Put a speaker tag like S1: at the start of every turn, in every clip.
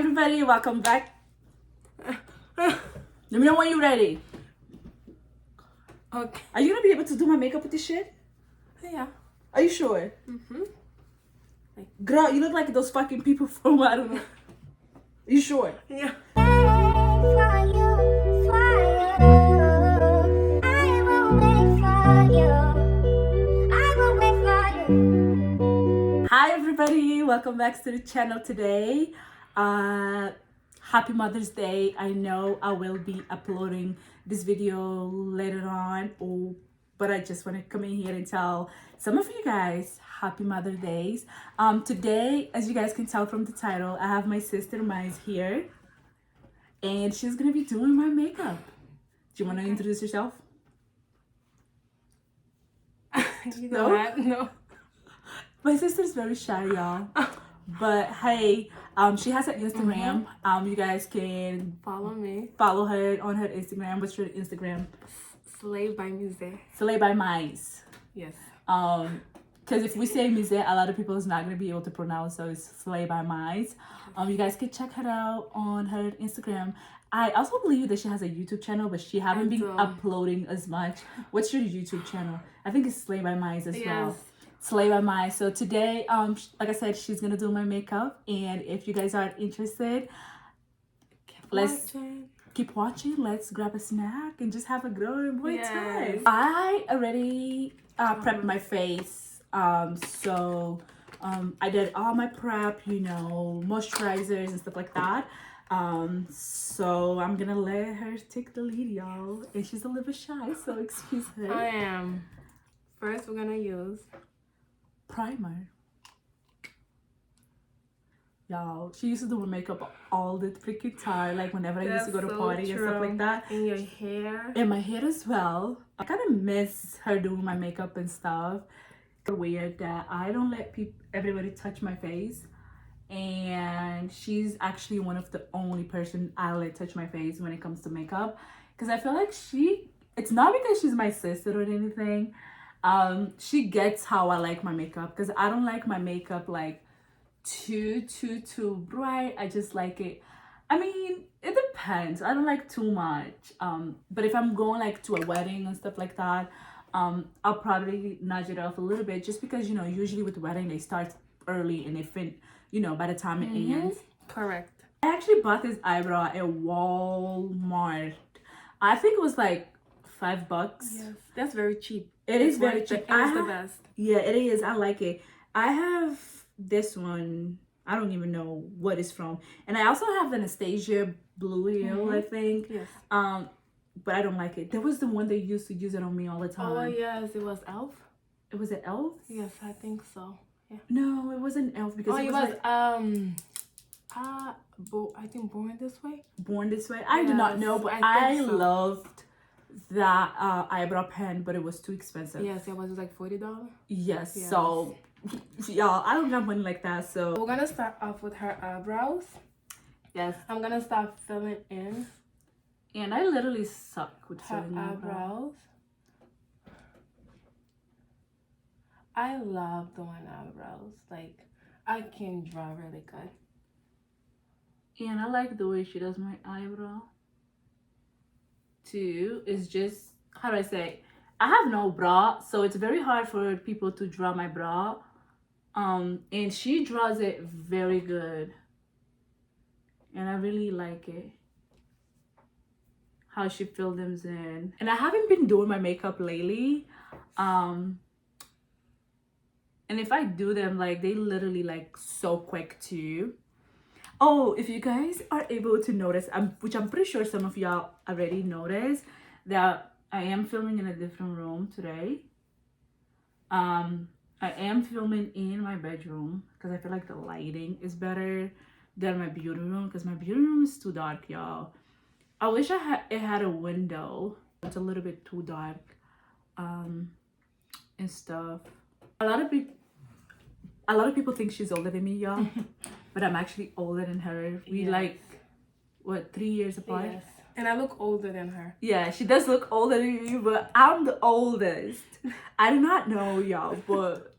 S1: everybody, welcome back. Let me know when you're ready.
S2: Okay.
S1: Are you gonna be able to do my makeup with this shit?
S2: Yeah.
S1: Are you sure?
S2: Mm-hmm.
S1: Girl, you look like those fucking people from, I don't know. You sure?
S2: Yeah.
S1: Hi everybody, welcome back to the channel today. Happy Mother's Day. I know I will be uploading this video later on, but I just want to come in here and tell some of you guys happy Mother's Days. Today, as you guys can tell from the title, I have my sister Mize here and she's gonna be doing my makeup. Do you want to introduce yourself?
S2: You know what? No.
S1: My sister's very shy, y'all. But hey, she has an Instagram. You guys can
S2: Follow
S1: her on her Instagram. What's your Instagram?
S2: Slave by Music.
S1: Slay by Mize.
S2: Yes.
S1: Because if we say Mize, a lot of people is not gonna be able to pronounce, so it's Slay by Mize. You guys can check her out on her Instagram. I also believe that she has a YouTube channel, but she haven't been uploading as much. What's your YouTube channel? I think it's Slay by Mize as well. Slay by Mize. So today, like I said, she's gonna do my makeup, and if you guys are interested, let's keep watching. Let's grab a snack and just have a good time. I already prepped my face. I did all my prep, you know, moisturizers and stuff like that. So I'm gonna let her take the lead, y'all. And she's a little bit shy, so excuse her.
S2: I am. First, we're gonna use
S1: primer. Y'all, she used to do my makeup all the freaking time, like whenever I used to go to party and stuff like that.
S2: And your hair.
S1: And my hair as well. I kind of miss her doing my makeup and stuff. It's weird that I don't let everybody touch my face, and she's actually one of the only person I let touch my face when it comes to makeup, because I feel like it's not because she's my sister or anything. She gets how I like my makeup, because I don't like my makeup like too bright. I just like it, I mean, it depends. I don't like too much, but if I'm going like to a wedding and stuff like that, I'll probably nudge it off a little bit, just because, you know, usually with the wedding they start early and they fin, you know, by the time it ends.
S2: Correct.
S1: I actually bought this eyebrow at Walmart. I think it was like $5.
S2: Yes, that's very cheap.
S1: It is very cheap.
S2: It's the best.
S1: Yeah, it is. I like it. I have this one. I don't even know what it's from. And I also have the Anastasia Blue Hill, I think.
S2: Yes.
S1: But I don't like it. There was the one they used to use it on me all the time.
S2: Oh yes, it was Elf.
S1: It was an Elf?
S2: Yes, I think so. Yeah.
S1: No, it wasn't Elf, because
S2: it was
S1: like,
S2: I think Born This Way.
S1: Born This Way. I do not know, but I loved that eyebrow pen, but it was too expensive.
S2: Yes, it was like $40.
S1: Yes. So y'all, I don't have money like that, so
S2: we're gonna start off with her eyebrows.
S1: Yes,
S2: I'm gonna start filling in,
S1: and I literally suck with
S2: her
S1: filling
S2: eyebrows. I love doing eyebrows. Like, I can draw really good.
S1: And I like the way she does my eyebrow too. It's just, how do I say, I have no brow, so it's very hard for people to draw my brow. And she draws it very good, and I really like it how she fills them in. And I haven't been doing my makeup lately, and if I do them, like, they literally like so quick too. Oh, if you guys are able to notice, which I'm pretty sure some of y'all already noticed, that I am filming in a different room today. I am filming in my bedroom because I feel like the lighting is better than my beauty room, because my beauty room is too dark, y'all. I wish it had a window. It's a little bit too dark, and stuff. A lot of people think she's older than me, y'all. But I'm actually older than her. We like, what, 3 years apart?
S2: Yes. And I look older than her.
S1: Yeah, she does look older than you, but I'm the oldest. I do not know, y'all, but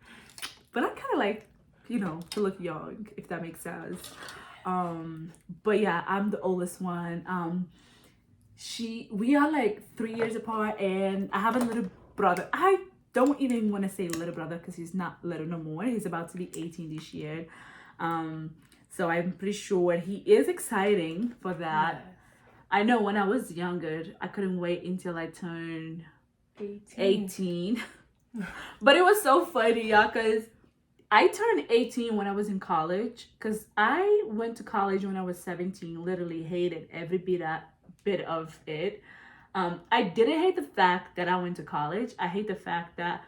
S1: I kind of like, you know, to look young, if that makes sense. But yeah, I'm the oldest one. We are like 3 years apart, and I have a little brother. I don't even want to say little brother because he's not little no more. He's about to be 18 this year. So I'm pretty sure he is exciting for that.
S2: Yes.
S1: I know when I was younger, I couldn't wait until I turned 18. But it was so funny, y'all, because I turned 18 when I was in college, because I went to college when I was 17, literally hated every bit of it. I didn't hate the fact that I went to college. I hate the fact that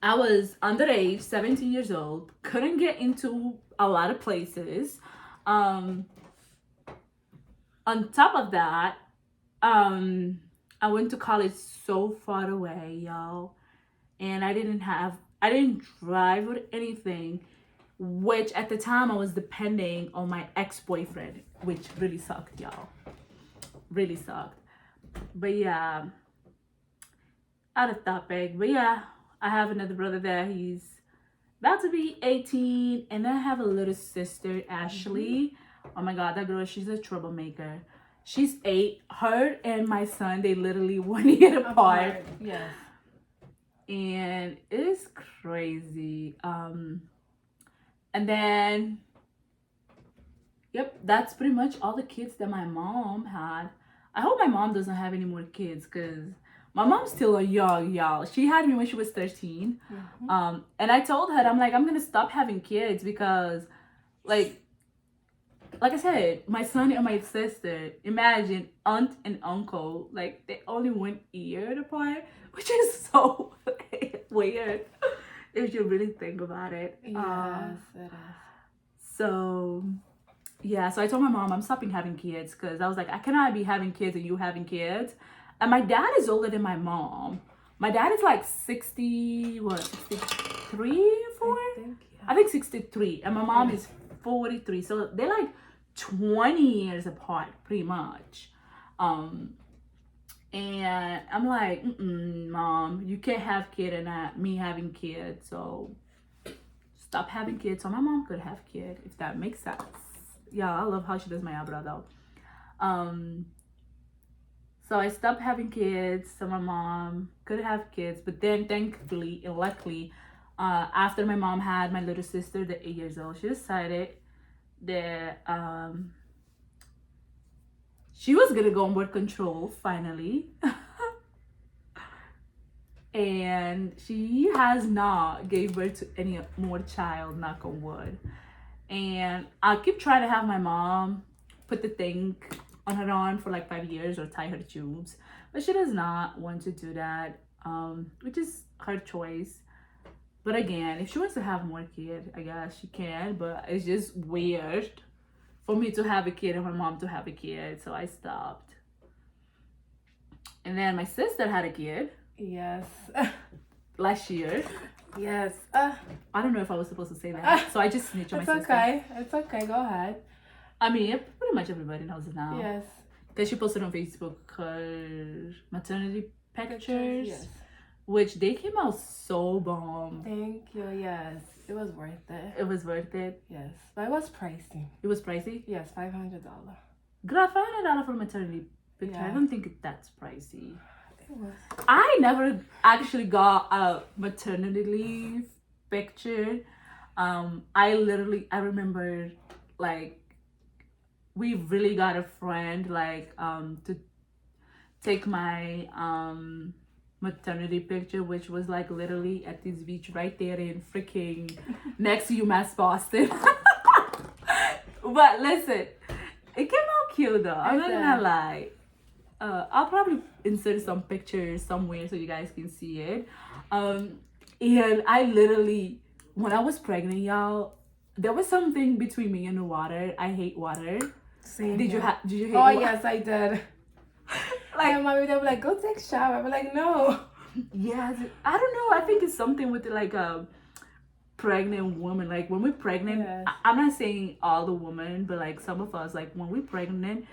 S1: I was underage, 17 years old, couldn't get into a lot of places. On top of that, I went to college so far away, y'all, and I didn't drive or anything, which at the time I was depending on my ex-boyfriend, which really sucked, y'all. Really sucked. But yeah, out of topic. But yeah, I have another brother there. He's about to be 18, and then I have a little sister, Ashley. Oh my god, that girl, she's a troublemaker. She's 8. Her and my son, they literally 1 year apart.
S2: Yes.
S1: And it's crazy. And then, yep, that's pretty much all the kids that my mom had. I hope my mom doesn't have any more kids, because my mom's still a young, y'all. She had me when she was 13. And I told her, I'm like, I'm gonna stop having kids because, like I said, my son and my sister, imagine aunt and uncle, like they only 1 year apart, which is so weird if you really think about it.
S2: Yes, it is.
S1: So yeah, so I told my mom I'm stopping having kids, because I was like, I cannot be having kids and you having kids. And my dad is older than my mom. My dad is like 63 or 4? I think 63. And my mom is 43. So they're like 20 years apart, pretty much. And I'm like, Mom, you can't have kid and not me having kids. So stop having kids so my mom could have kid, if that makes sense. Yeah, I love how she does my eyebrow though. So I stopped having kids so my mom could have kids. But then thankfully and luckily, after my mom had my little sister, the 8 years old, she decided that she was gonna go on birth control finally. And she has not gave birth to any more child, knock on wood. And I keep trying to have my mom put the thing on her arm for like 5 years or tie her tubes, but she does not want to do that, which is her choice. But again, if she wants to have more kid, I guess she can, but it's just weird for me to have a kid and my mom to have a kid, so I stopped. And then my sister had a kid.
S2: Yes.
S1: Last year.
S2: Yes.
S1: I don't know if I was supposed to say that, so I just snitched on my sister.
S2: It's okay. It's okay. Go ahead.
S1: I mean, pretty much everybody knows it now.
S2: Yes.
S1: Because she posted on Facebook her maternity pictures,
S2: Yes.
S1: which they came out so bomb.
S2: Thank you. Yes. It was worth it.
S1: It was worth it.
S2: Yes. But it was pricey.
S1: It was pricey?
S2: Yes, $500.
S1: Girl, $500 for a maternity picture.
S2: Yeah.
S1: I don't think that's pricey.
S2: It was.
S1: I never actually got a maternity leave picture. I remember, like, we really got a friend, like, to take my maternity picture, which was like literally at this beach right there in freaking next to UMass Boston. But listen, it came out cute though. I'm not gonna lie. I'll probably insert some pictures somewhere so you guys can see it. And I literally, when I was pregnant, y'all, there was something between me and the water. I hate water.
S2: Same.
S1: Did you hate
S2: Oh,
S1: water?
S2: yes, I did.
S1: Like,
S2: my mommy, they were like, go take a shower. I'm like, no.
S1: yeah, I don't know. I think it's something with like a pregnant woman. Like when we're pregnant,
S2: Yes.
S1: I'm not saying all the women, but like some of us, like when we're pregnant,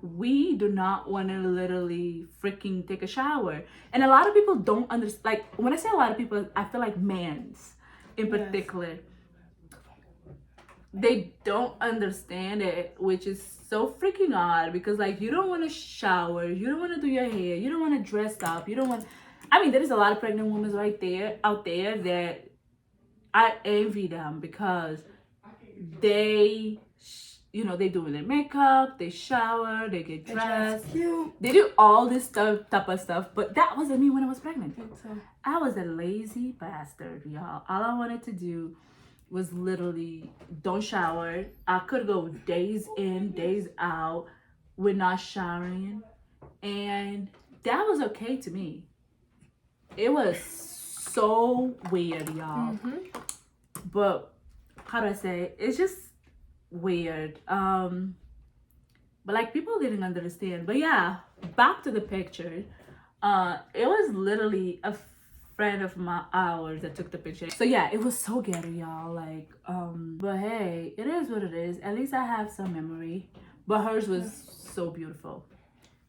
S1: we do not want to literally freaking take a shower. And a lot of people don't understand. Like when I say a lot of people, I feel like men's in
S2: Yes.
S1: particular. they don't understand it, which is so freaking odd because like you don't want to shower, you don't want to do your hair, you don't want to dress up, you don't want. I mean, there's a lot of pregnant women right there out there that I envy them because they, they do their makeup, they shower, they get dressed, they do all this type of stuff. But that wasn't me when I was pregnant. I was a lazy bastard, y'all. All I wanted to do was literally don't shower. I could go days in, days out with not showering, and that was okay to me. It was so weird, y'all. But how do I say? It's just weird. But like people didn't understand. But yeah, back to the picture. It was literally a friend of ours that took the picture. So yeah, it was so ghetto, y'all. Like, but hey, it is what it is. At least I have some memory. But hers was so beautiful.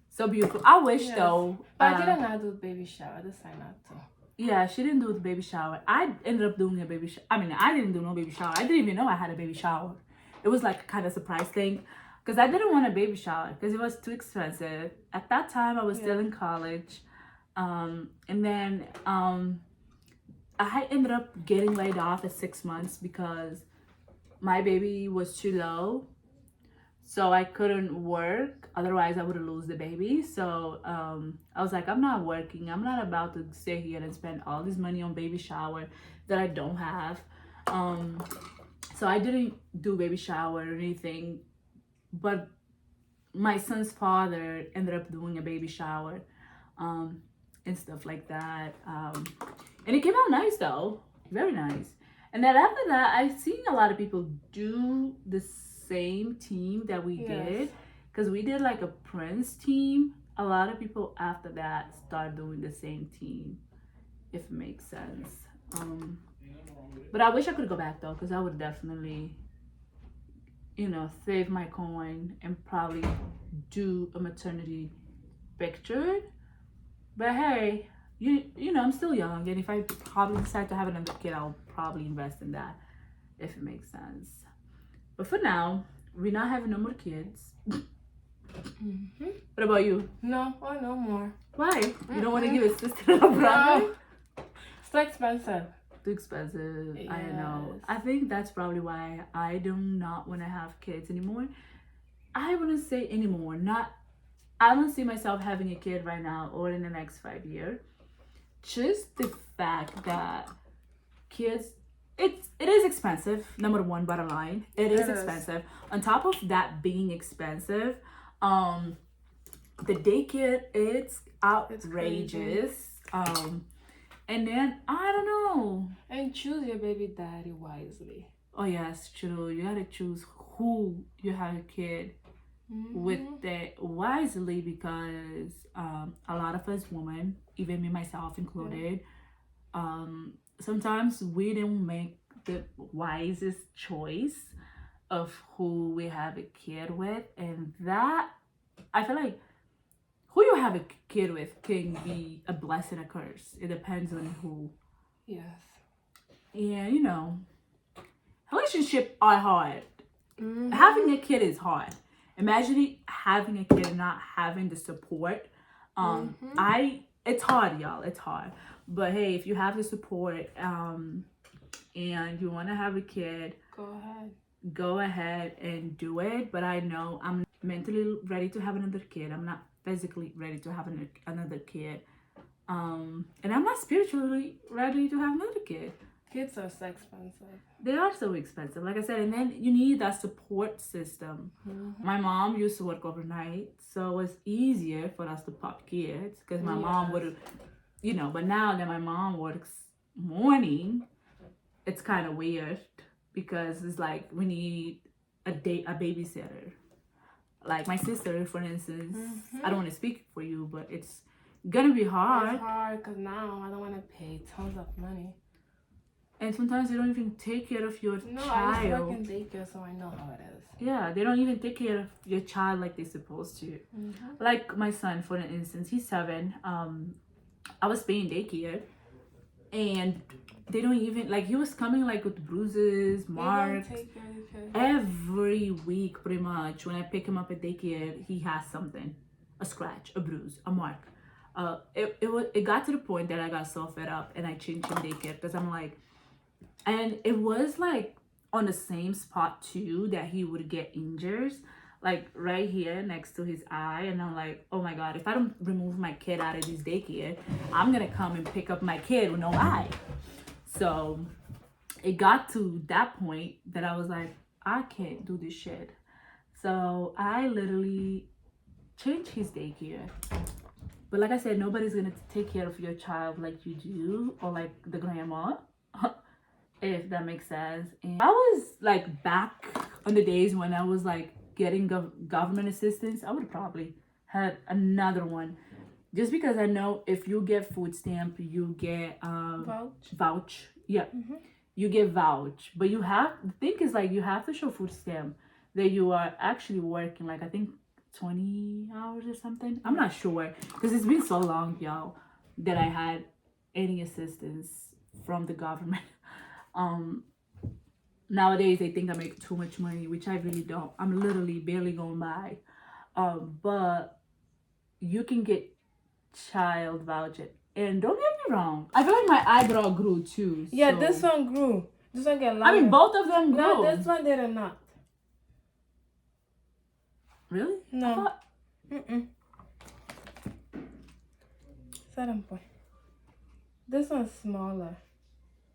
S1: So beautiful. I wish though.
S2: But I did not do baby shower. I decided not to.
S1: Yeah, she didn't do the baby shower. I ended up doing a baby shower. I mean, I didn't do no baby shower. I didn't even know I had a baby shower. It was like kind of a surprise thing because I didn't want a baby shower because it was too expensive. At that time, I was still in college. And then I ended up getting laid off at 6 months because my baby was too low. So I couldn't work. Otherwise, I would lose the baby. So I was like, I'm not working. I'm not about to sit here and spend all this money on baby shower that I don't have. So I didn't do baby shower or anything. But my son's father ended up doing a baby shower and stuff like that. And it came out nice though. Very nice. And then after that, I've seen a lot of people do the same team that we did, because we did like a Prince team. A lot of people after that start doing the same team, if it makes sense. But I wish I could go back though, because I would definitely, save my coin and probably do a maternity picture. But hey, I'm still young, and if I probably decide to have another kid, I'll probably invest in that, if it makes sense. But for now, we're not having no more kids. What about you?
S2: No, no more.
S1: Why? You don't want to give a sister a brother?
S2: No. It's too expensive.
S1: Too expensive.
S2: Yes.
S1: I know. I think that's probably why I do not want to have kids anymore. I wouldn't say anymore. I don't see myself having a kid right now or in the next 5 years. Just the fact that kids, it is expensive. Number one, bottom line, it is expensive. On top of that being expensive, the daycare, it's outrageous. And then I don't know.
S2: And choose your baby daddy wisely.
S1: Oh yes, true. You gotta choose who you have a kid with that wisely, because a lot of us women, even me myself included, sometimes we don't make the wisest choice of who we have a kid with, and that, I feel like who you have a kid with can be a blessing, a curse. It depends on who.
S2: Yes.
S1: Yeah, relationships are hard. Having a kid is hard. Imagine having a kid and not having the support. It's hard, y'all. It's hard. But hey, if you have the support, and you want to have a kid, go ahead and do it. But I know I'm mentally ready to have another kid. I'm not physically ready to have another kid. And I'm not spiritually ready to have another kid.
S2: Kids are so expensive.
S1: They are so expensive, like I said, and then you need that support system. My mom used to work overnight, so it was easier for us to pop kids, because my mom would, but now that my mom works morning, it's kind of weird, because it's like we need a babysitter. Like my sister, for instance, I don't want to speak for you, but it's gonna be hard.
S2: It's hard because now I don't want to pay tons of money.
S1: And sometimes they don't even take care of your child.
S2: I just work in daycare, so I know how it is.
S1: Yeah, they don't even take care of your child like they're supposed to. Like my son, for instance, he's 7. I was paying daycare, and they don't even like, he was coming like with bruises, marks.
S2: Take care of your kid.
S1: Every week, pretty much, when I pick him up at daycare, he has something, a scratch, a bruise, a mark. It got to the point that I got so fed up and I changed him daycare because I'm like, and it was like on the same spot too that he would get injuries, like right here next to his eye. And I'm like, oh my god, if I don't remove my kid out of this daycare, I'm gonna come and pick up my kid with no eye. So it got to that point that I was like, I can't do this shit. So I literally changed his daycare. But like I said, nobody's gonna take care of your child like you do, or like the grandma, if that makes sense. And I was like back on the days when I was like getting government assistance, I would probably had another one. Just because I know if you get food stamp, you get vouch. Yeah.
S2: Mm-hmm.
S1: You get vouch. But you have, the thing is like, you have to show food stamp that you are actually working, like I think 20 hours or something. I'm not sure because it's been so long, y'all, that I had any assistance from the government. Nowadays they think I make too much money, which I really don't. I'm literally barely going by. But you can get child voucher. And don't get me wrong, I feel like my eyebrow grew too.
S2: Yeah,
S1: so.
S2: this one grew. This one get longer.
S1: I mean, both of them grew.
S2: No, this one did not.
S1: Really?
S2: No. 7 point. This one's smaller.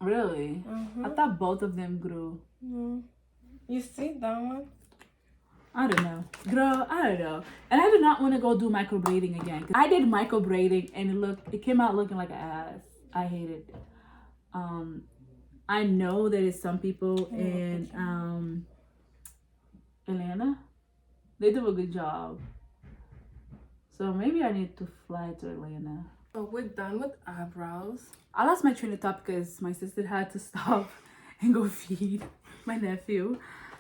S1: Really?
S2: Mm-hmm.
S1: I thought both of them grew.
S2: No. You see that one?
S1: I don't know. Girl, I don't know. And I do not want to go do microblading again. I did microblading and it came out looking like an ass. I hate it. I know there is some people in Atlanta. They do a good job. So maybe I need to fly to Atlanta.
S2: So we're done with eyebrows.
S1: I lost my train of thought because my sister had to stop and go feed my nephew.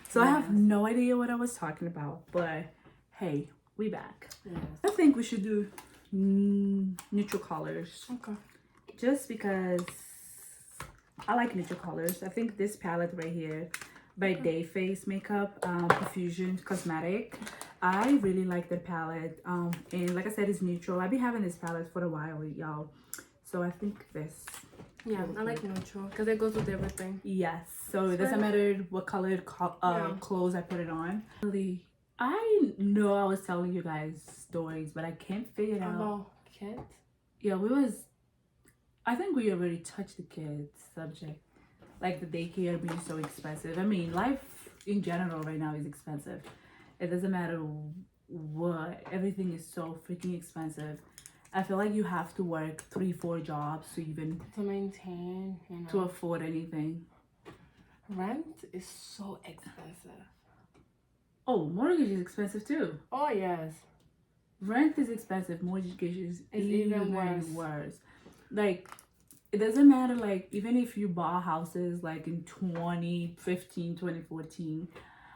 S1: So I have no idea what I was talking about. But hey, we back.
S2: Yes.
S1: I think we should do neutral colors.
S2: Okay.
S1: Just because I like neutral colors. I think this palette right here by Day Face Makeup, Profusion Cosmetic. I really like that palette. And like I said, it's neutral. I've been having this palette for a while, y'all. So I think this.
S2: Yeah, I like neutral because it goes with everything.
S1: Yes. So it doesn't matter what colored clothes I put it on. Really, I know I was telling you guys stories, but I can't figure it out.
S2: About kids?
S1: Yeah, I think we already touched the kids subject. Like the daycare being so expensive. I mean, life in general right now is expensive. It doesn't matter what. Everything is so freaking expensive. I feel like you have to work 3-4 jobs to even
S2: to maintain, you know,
S1: to afford anything.
S2: Rent is so expensive.
S1: Oh, mortgage is expensive too.
S2: Oh yes.
S1: Rent is expensive. Mortgage is
S2: even
S1: worse. Like, it doesn't matter, like, even if you bought houses like in 2015, 2014.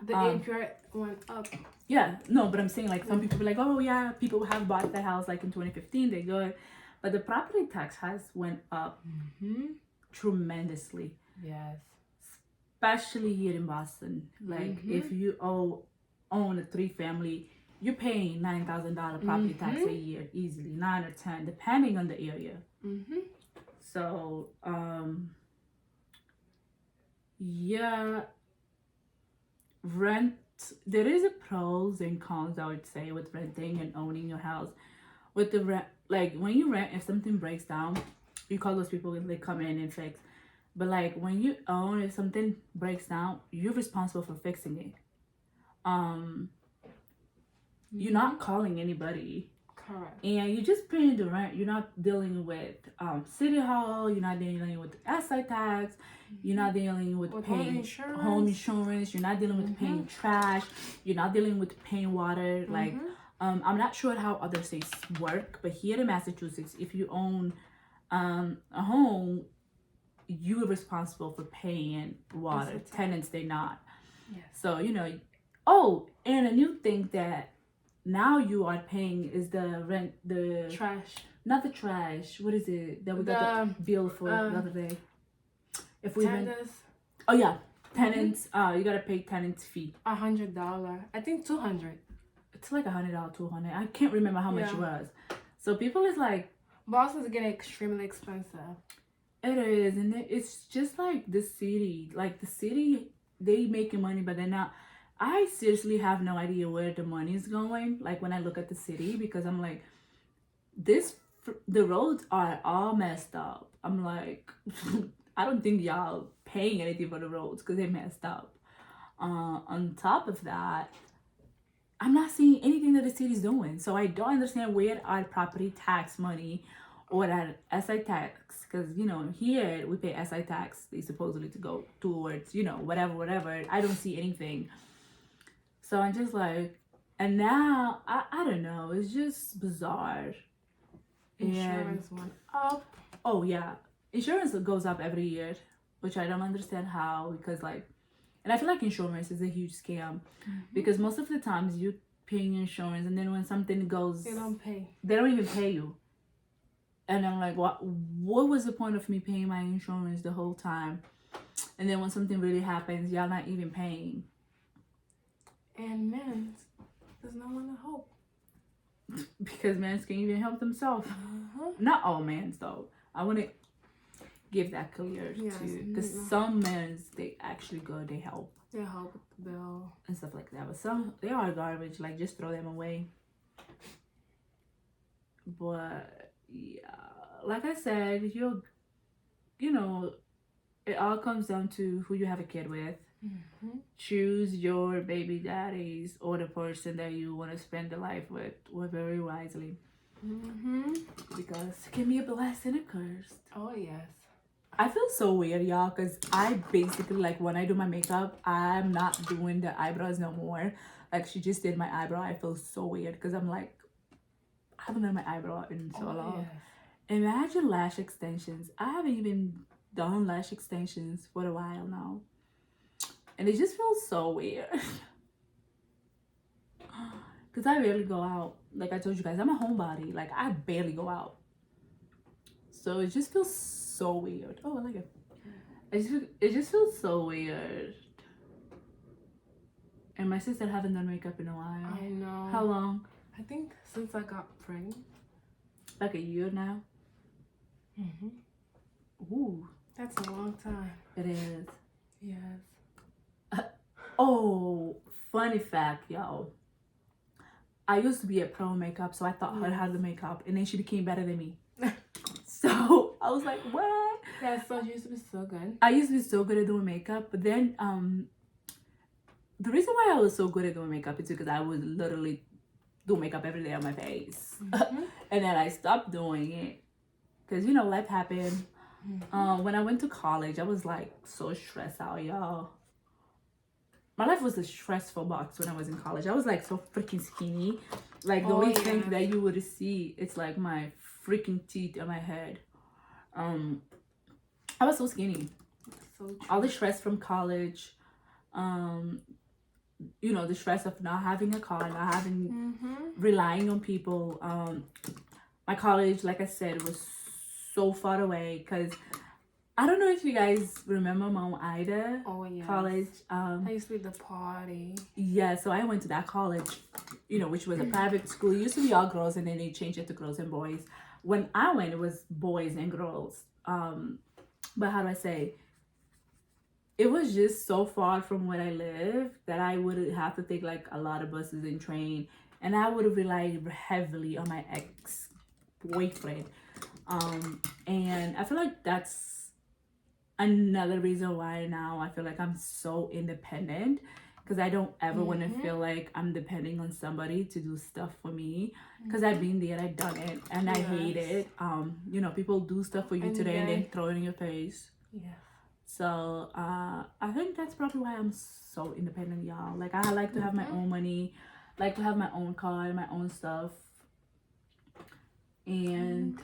S2: The APR went up.
S1: Yeah, no, but I'm saying like some people be like, oh yeah, people have bought that house like in 2015, they're good. But the property tax has went up tremendously.
S2: Yes.
S1: Especially here in Boston. Like if you own a 3-family, you're paying $9,000 property tax a year easily, 9 or 10, depending on the area. So yeah, rent, there is a pros and cons, I would say, with renting and owning your house. With the rent, like when you rent, if something breaks down, you call those people and they come in and fix. But like when you own, if something breaks down, you're responsible for fixing it. You're not calling anybody.
S2: Correct.
S1: And you're just paying the rent. You're not dealing with city hall. You're not dealing with excise tax. You're not dealing with paying home insurance. You're not dealing with paying trash. You're not dealing with paying water. Like, I'm not sure how other states work, but here in Massachusetts, if you own a home, you are responsible for paying water. Tenants, they're not.
S2: Yes.
S1: So, you know, oh, and a new thing that now you are paying is the rent, the
S2: Trash.
S1: not the trash. What is it that we got the bill for the other day? If we rent,
S2: Tenants.
S1: oh yeah, tenants. You gotta pay tenants fee.
S2: $100. I think 200.
S1: It's like $100, 200. I can't remember how much it was. So people is like,
S2: Boston's getting extremely expensive.
S1: it is, and it's just like the city. Like the city, they making money, but they're not. I seriously have no idea where the money is going. Like when I look at the city, because I'm like, the roads are all messed up. I'm like, I don't think y'all paying anything for the roads because they messed up. On top of that, I'm not seeing anything that the city's doing. So I don't understand where our property tax money or that SI tax, because here we pay SI tax. They supposedly to go towards whatever. I don't see anything. So I'm just like, and now I don't know. It's just bizarre.
S2: Insurance went up.
S1: Oh yeah, insurance goes up every year, which I don't understand how, because and I feel like insurance is a huge scam, because most of the times you paying insurance, and then when something goes,
S2: They don't pay.
S1: They don't even pay you. And I'm like, what was the point of me paying my insurance the whole time? And then when something really happens, y'all not even paying.
S2: And men, there's no one to help.
S1: Because men can't even help themselves. Not all men though. I want to give that clear too, because some men, they actually go, they help.
S2: They help with the bill
S1: and stuff like that. But some, they are garbage. Like, just throw them away. But yeah, like I said, it all comes down to who you have a kid with. Choose your baby daddies or the person that you want to spend the life with very wisely. Because it can be a blessing and a curse.
S2: Oh yes.
S1: I feel so weird, y'all, because I basically, like, when I do my makeup, I'm not doing the eyebrows no more. Like, she just did my eyebrow. I feel so weird because I'm like, I haven't done my eyebrow in so long. Yes. Imagine lash extensions. I haven't even done lash extensions for a while now. And it just feels so weird. Because I rarely go out. Like I told you guys, I'm a homebody. Like, I barely go out. So it just feels so weird. Oh, I like it. It just feels so weird. And my sister haven't done makeup in a while.
S2: I know.
S1: How long?
S2: I think since I got pregnant.
S1: Like a year now? Ooh.
S2: That's a long time.
S1: It is.
S2: Yes.
S1: Oh, funny fact, y'all. I used to be a pro makeup, so I taught her how to make up, and then she became better than me. So I was like, what?
S2: Yeah, so you used to be so good.
S1: I used to be so good at doing makeup, but then the reason why I was so good at doing makeup is because I would literally do makeup every day on my face. And then I stopped doing it because life happened. When I went to college, I was like so stressed out, y'all. My life was a stressful box when I was in college. I was like so freaking skinny. Like the only thing that you would see, it's like my freaking teeth on my head. I was so skinny.
S2: So
S1: all the stress from college, the stress of not having a car, not having relying on people. My college, like I said, was so far away because I don't know if you guys remember Mount Ida College.
S2: I used to be the party.
S1: Yeah, so I went to that college, which was a private school. It used to be all girls, and then they changed it to girls and boys. When I went, it was boys and girls. But how do I say? It was just so far from where I live that I would have to take like a lot of buses and train, and I would have relied heavily on my ex-boyfriend. And I feel like that's another reason why now I feel like I'm so independent, because I don't ever want to feel like I'm depending on somebody to do stuff for me, because I've been there, I've done it, and I hate it. People do stuff for you today and then throw it in your face. So I think that's probably why I'm so independent, y'all. Like, I like to have my own money, like to have my own car, my own stuff. And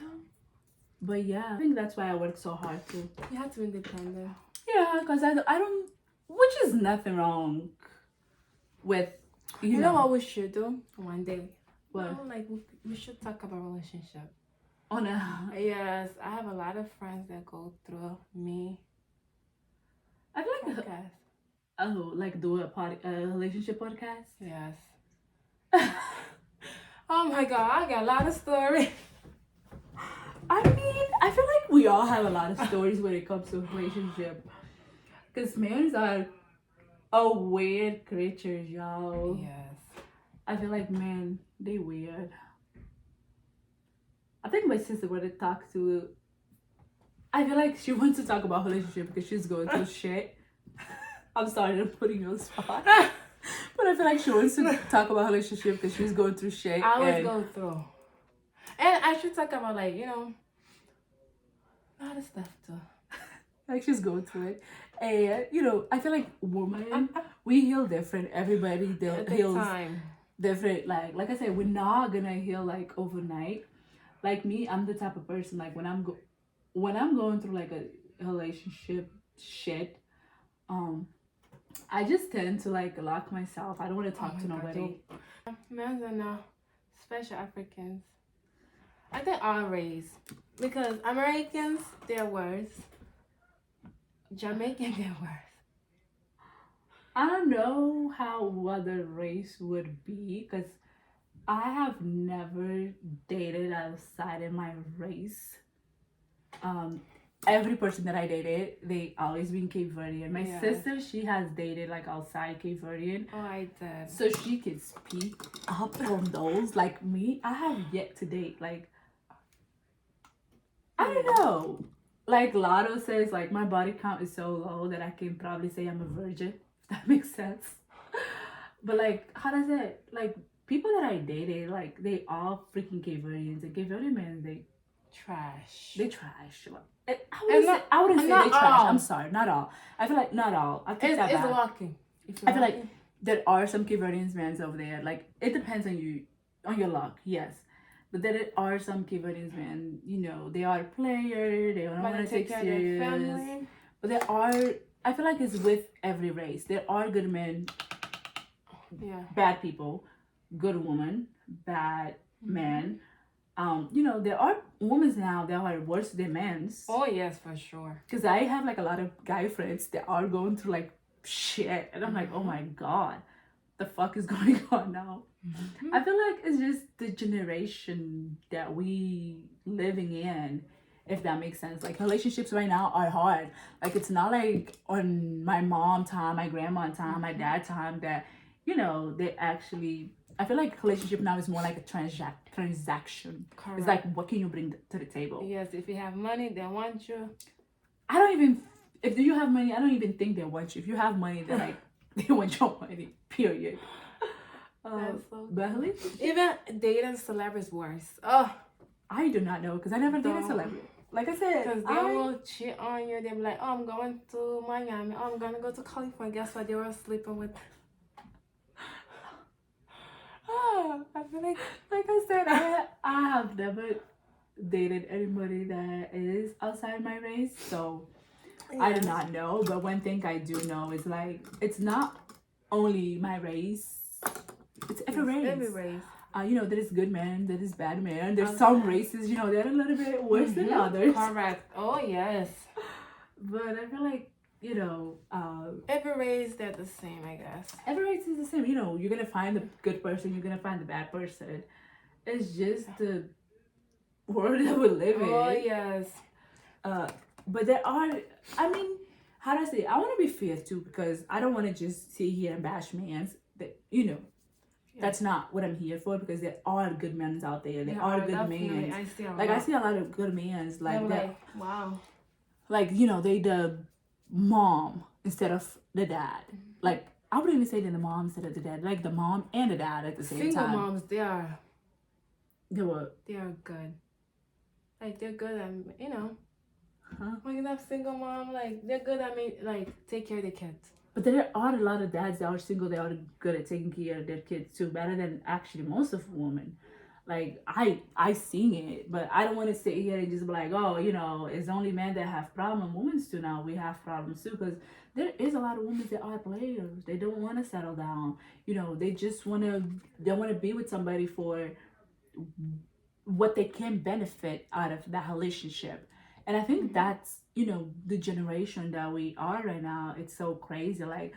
S1: but yeah, I think that's why I work so hard too.
S2: You have to be independent.
S1: Yeah, because I don't, which is nothing wrong with
S2: You know what we should do one day?
S1: What?
S2: Well, like we should talk about relationship.
S1: On a,
S2: Yes, I have a lot of friends that go through me.
S1: I feel like
S2: Podcast.
S1: oh, like do a relationship podcast.
S2: Yes. Oh my God, I got a lot of stories.
S1: I mean, I feel like we all have a lot of stories when it comes to relationship. Because men are a weird creatures, y'all.
S2: Yes.
S1: I feel like men, they weird. I think my sister would have talked to. I feel like she wants to talk about relationship because she's going through shit. I'm sorry, I'm putting you on the spot. But I feel like she wants to talk about relationship because she's going through shit.
S2: I always
S1: and
S2: go through. And I should talk about, like, you know, a lot of stuff too.
S1: like she's going through it. And you know, I feel like women, we heal different. Everybody
S2: At the
S1: heals
S2: time.
S1: different. Like I said, we're not gonna heal like overnight. Like me, I'm the type of person like when I'm going through like a relationship shit, I just tend to like lock myself. I don't want to talk to nobody.
S2: Men are not special Africans. I think our race. Because Americans, they're worse. Jamaican, they're worse.
S1: I don't know how other race would be because I have never dated outside of my race. Every person that I dated, they always been Cape Verdean. My
S2: Yeah.
S1: sister, she has dated like outside Cape Verdean.
S2: Oh, I did.
S1: So she can speak up on those. Like me, I have yet to date. Like, I don't know. Like Lotto says, like my body count is so low that I can probably say I'm a virgin. If that makes sense. But like, how does it? Like people that I dated, like they all freaking Cape Verdeans and Cape Verdean men,
S2: Trash.
S1: they trash.
S2: And
S1: I wouldn't say
S2: not
S1: they trash.
S2: all.
S1: I'm sorry, not all. I feel like not all. I take that
S2: It's
S1: back.
S2: walking.
S1: I feel like there are some Cape Verdean men over there. Like it depends on you, on your luck, yes. But there are some Cape Verdean men. You know, they are player. They don't want to take
S2: care of
S1: serious.
S2: their family.
S1: But there are. I feel like it's with every race. There are good men,
S2: Yeah.
S1: bad people, good women, bad men. You know, there are women now that are worse than men's.
S2: Oh yes, for sure.
S1: Because I have like a lot of guy friends that are going through like shit, and I'm like, oh my god, the fuck is going on now? I feel like it's just the generation that we living in, if that makes sense. Like relationships right now are hard. Like it's not like on my mom time, my grandma time, my dad time that, you know, they actually. I feel like relationship now is more like a transaction.
S2: Correct.
S1: It's like, what can you bring to the table?
S2: Yes, if you have money, they want you.
S1: I don't even. If you have money, I don't even think they want you. If you have money, they're like they want your money. Period.
S2: That's so
S1: But
S2: even dating celebrities worse. Oh,
S1: I do not know because I never dated a
S2: Don't.
S1: celebrity. Like I said,
S2: because they will cheat on you. They'll be like, oh, I'm going to Miami. Oh, I'm going to go to California. Guess what? They were sleeping with.
S1: oh, I feel like I said, I have never dated anybody that is outside my race, so I do not know. But one thing I do know is like it's not only my race; it's every race.
S2: Every race.
S1: You know, there is good men, there is bad men. There's some races, you know, they're a little bit worse than others.
S2: Correct. Oh, yes.
S1: But I feel like, you know,
S2: Every race, they're the same, I guess.
S1: every race is the same. You know, you're gonna find the good person, you're gonna find the bad person. It's just the world that we live in.
S2: Oh, yes.
S1: But there are, I mean, how do I say? I want to be fair too because I don't want to just sit here and bash men. That, you know, that's not what I'm here for because there are good men out there. There are good men.
S2: I see a
S1: Like I see a lot of good men like that.
S2: like, wow.
S1: Like, you know, they the mom instead of the dad. Like I wouldn't even say that the mom instead of the dad. Like the mom and the dad at the same
S2: Single
S1: time.
S2: moms, they are
S1: They
S2: good. Like they're good at, you know.
S1: Huh?
S2: When you have single mom, like they're good at like take care of the kids.
S1: But there are a lot of dads that are single. They are good at taking care of their kids too, better than actually most of women. Like I seen it, but I don't want to sit here and just be like, oh, it's only men that have problems. Women too now, we have problems too, because there is a lot of women that are players. They don't want to settle down. They just want to be with somebody for what they can benefit out of that relationship. And I think that's the generation that we are right now. It's so crazy. Like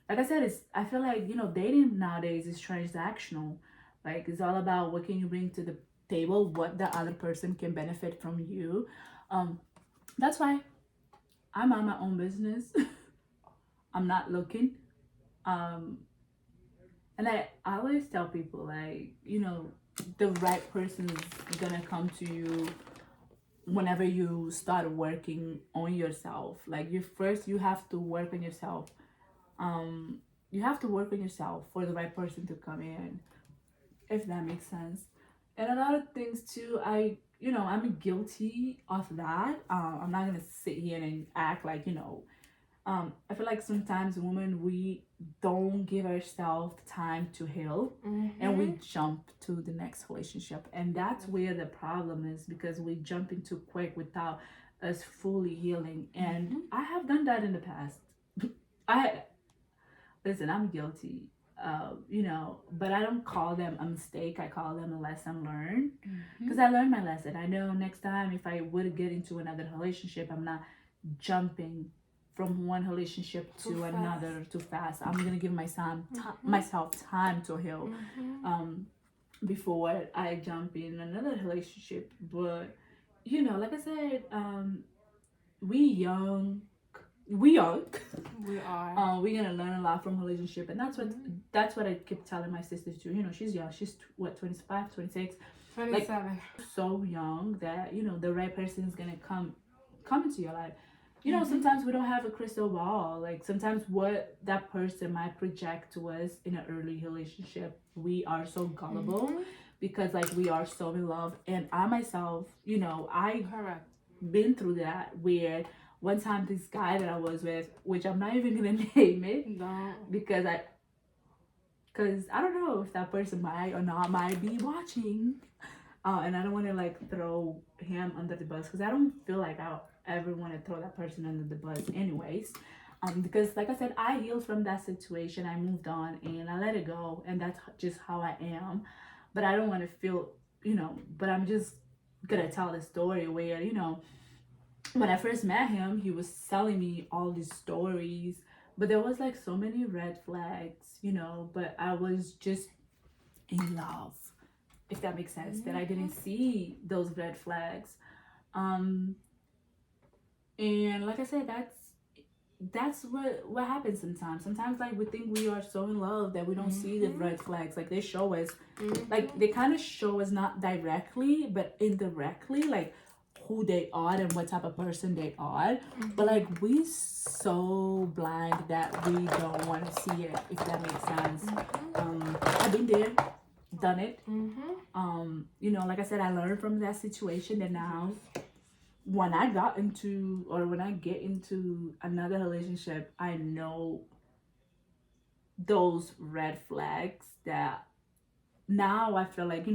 S1: I said, I feel like dating nowadays is transactional. Like it's all about what can you bring to the table, what the other person can benefit from you. um that's why I'm on my own business. I'm not looking. um and I always tell people, like, the right person is gonna come to you whenever you start working on yourself. Like you have to work on yourself. um you have to work on yourself for the right person to come in, if that makes sense. And a lot of things too, I'm guilty of that. I'm not gonna sit here and act like, I feel like sometimes women, we don't give ourselves time to heal, and we jump to the next relationship, and that's where the problem is, because we jump in too quick without us fully healing. And I have done that in the past. I Listen, I'm guilty. But I don't call them a mistake. I call them a lesson learned, because I learned my lesson. I know next time if I would get into another relationship, I'm not jumping from one relationship to another too fast. I'm gonna give myself time to heal, before I jump in another relationship. But like I said, we young we young.
S2: We are.
S1: We're gonna learn a lot from relationship, and that's what I keep telling my sisters too. She's young. She's what, 25, 26,
S2: 27.
S1: like, so young that the right person is gonna come into your life. Sometimes we don't have a crystal ball. Like sometimes what that person might project to us in an early relationship, we are so gullible, because like we are so in love. And I myself, I
S2: Correct.
S1: been through that, where one time this guy that I was with, which I'm not even gonna name it,
S2: No.
S1: because I don't know if that person might or not might be watching, and I don't want to like throw him under the bus, because I don't feel like I ever want to throw that person under the bus, anyways. Because like I said, I healed from that situation. I moved on and I let it go, and that's just how I am. But I don't want to feel, But I'm just gonna tell the story where when I first met him, he was telling me all these stories, but there was like so many red flags, but I was just in love, if that makes sense, that I didn't see those red flags. Um, and like I said, that's what happens sometimes. Sometimes like we think we are so in love that we don't see the red flags. Like they show us, like they kind of show us not directly, but indirectly, like who they are and what type of person they are. But like we so blind that we don't want to see it, if that makes sense. I've been there, done it. Like I said, I learned from that situation, and now when I get into another relationship, I know those red flags that now I feel like,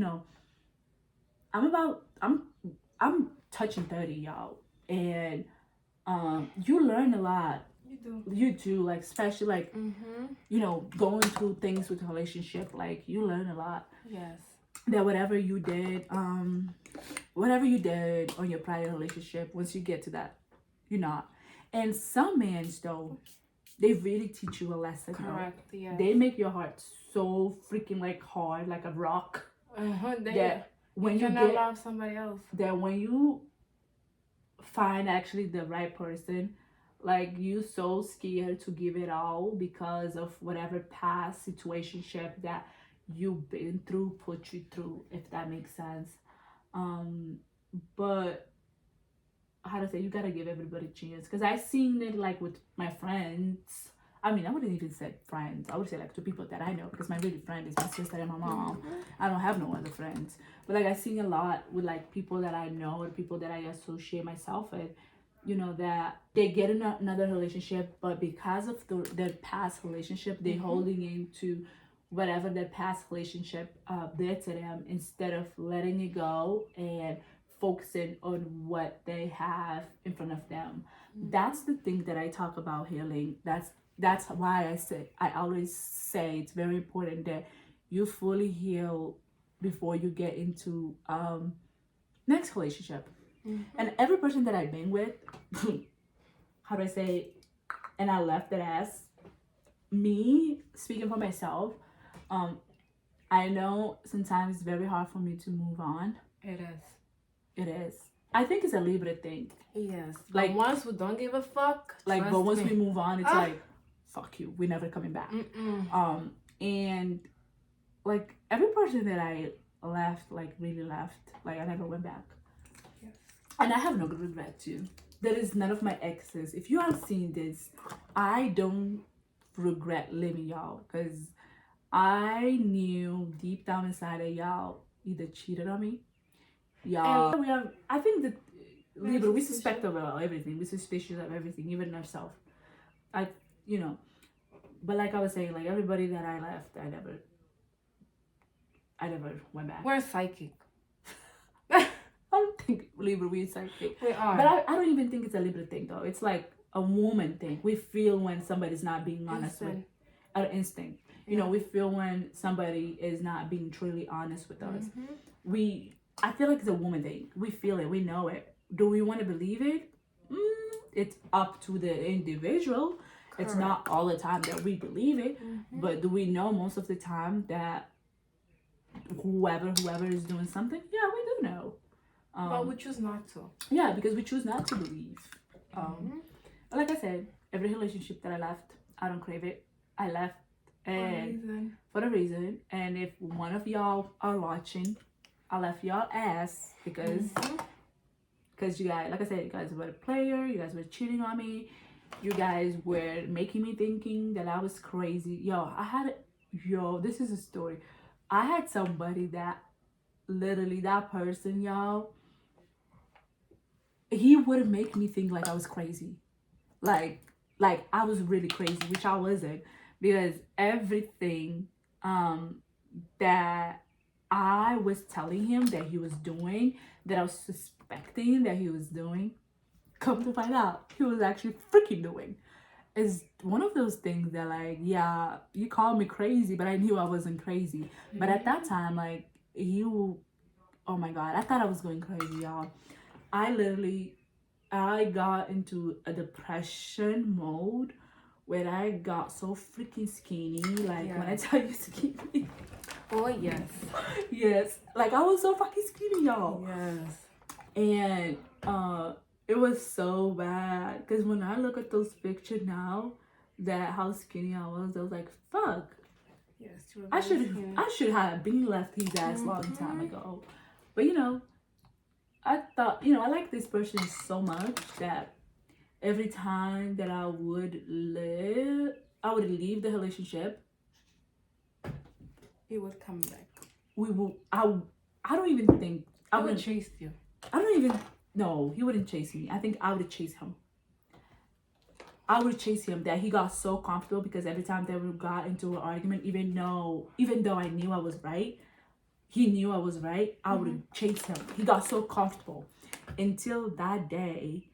S1: I'm touching 30, y'all. And you learn a lot. You do, like, especially like going through things with a relationship, like you learn a lot.
S2: Yes.
S1: That whatever you did on your prior relationship, once you get to that, you're not. And some men though, they really teach you a lesson.
S2: Correct. Yeah.
S1: They make your heart so freaking like hard, like a rock. That when you
S2: cannot love somebody else.
S1: That when you find actually the right person, like you so scared to give it all because of whatever past situationship that you've been through, put you through, if that makes sense. But how to say, you gotta give everybody a chance, because I seen it like with my friends. I mean, I wouldn't even say friends. I would say like two people that I know, because my really friend is my sister and my mom. I don't have no other friends. But like I seen a lot with like people that I know or people that I associate myself with, that they get in another relationship, but because of their past relationship, they're holding into whatever their past relationship did to them, instead of letting it go and focusing on what they have in front of them. That's the thing that I talk about healing. That's why I always say it's very important that you fully heal before you get into next relationship. And every person that I've been with, how do I say, and I left that ass, me speaking for myself, I know sometimes it's very hard for me to move on.
S2: It is.
S1: It is. I think it's a Libra thing.
S2: Yes.
S1: Like,
S2: Like once we don't give a fuck.
S1: Like,
S2: trust
S1: but once
S2: me.
S1: we move on, it's like, fuck you, we're never coming back. And like every person that I left, like really left, like I never went back.
S2: Yes.
S1: And I have no regret too. There is none of my exes. If you have seen this, I don't regret leaving y'all, because I knew deep down inside that y'all either cheated on me, y'all. We have. I think that Libra, we suspect about everything. We suspicious of everything, even ourselves. But like I was saying, like everybody that I left, I never went back.
S2: We're psychic.
S1: I don't think Libra, we're psychic.
S2: We are.
S1: But I don't even think it's a Libra thing though. It's like a woman thing. We feel when somebody's not being honest with our instinct. You know, we feel when somebody is not being truly honest with us. I feel like it's a woman thing. We feel it. We know it. Do we want to believe it? It's up to the individual. Correct. It's not all the time that we believe it. But do we know most of the time that whoever is doing something? Yeah, we do know.
S2: But we choose not to.
S1: Yeah, because we choose not to believe. Like I said, every relationship that I left, I don't crave it. I left and for a reason. And if one of y'all are watching, I left y'all ass because you guys, like I said, you guys were a player. You guys were cheating on me. You guys were making me thinking that I was crazy. This is a story. I had somebody that literally, that person, y'all, he would make me think like I was crazy. Like I was really crazy, which I wasn't, because everything that I was telling him that he was doing, that I was suspecting that he was doing, come to find out, he was actually freaking doing. It's one of those things that, like, yeah, you called me crazy, but I knew I wasn't crazy. But at that time, like, oh my God, I thought I was going crazy, y'all. I got into a depression mode where I got so freaking skinny. Like, when I tell you skinny.
S2: Oh, yes.
S1: Yes. Like, I was so fucking skinny, y'all.
S2: Yes.
S1: And it was so bad. Because when I look at those pictures now, that how skinny I was like, fuck.
S2: Yes,
S1: I should have been left his ass long time ago. But, I thought, I like this person so much that every time that I would leave the relationship,
S2: he would come back.
S1: I don't even think
S2: I would chase you.
S1: No, he wouldn't chase me. I think I would chase him. I would chase him, that he got so comfortable, because every time that we got into an argument, even though I knew I was right, he knew I was right, I would chase him. He got so comfortable until that day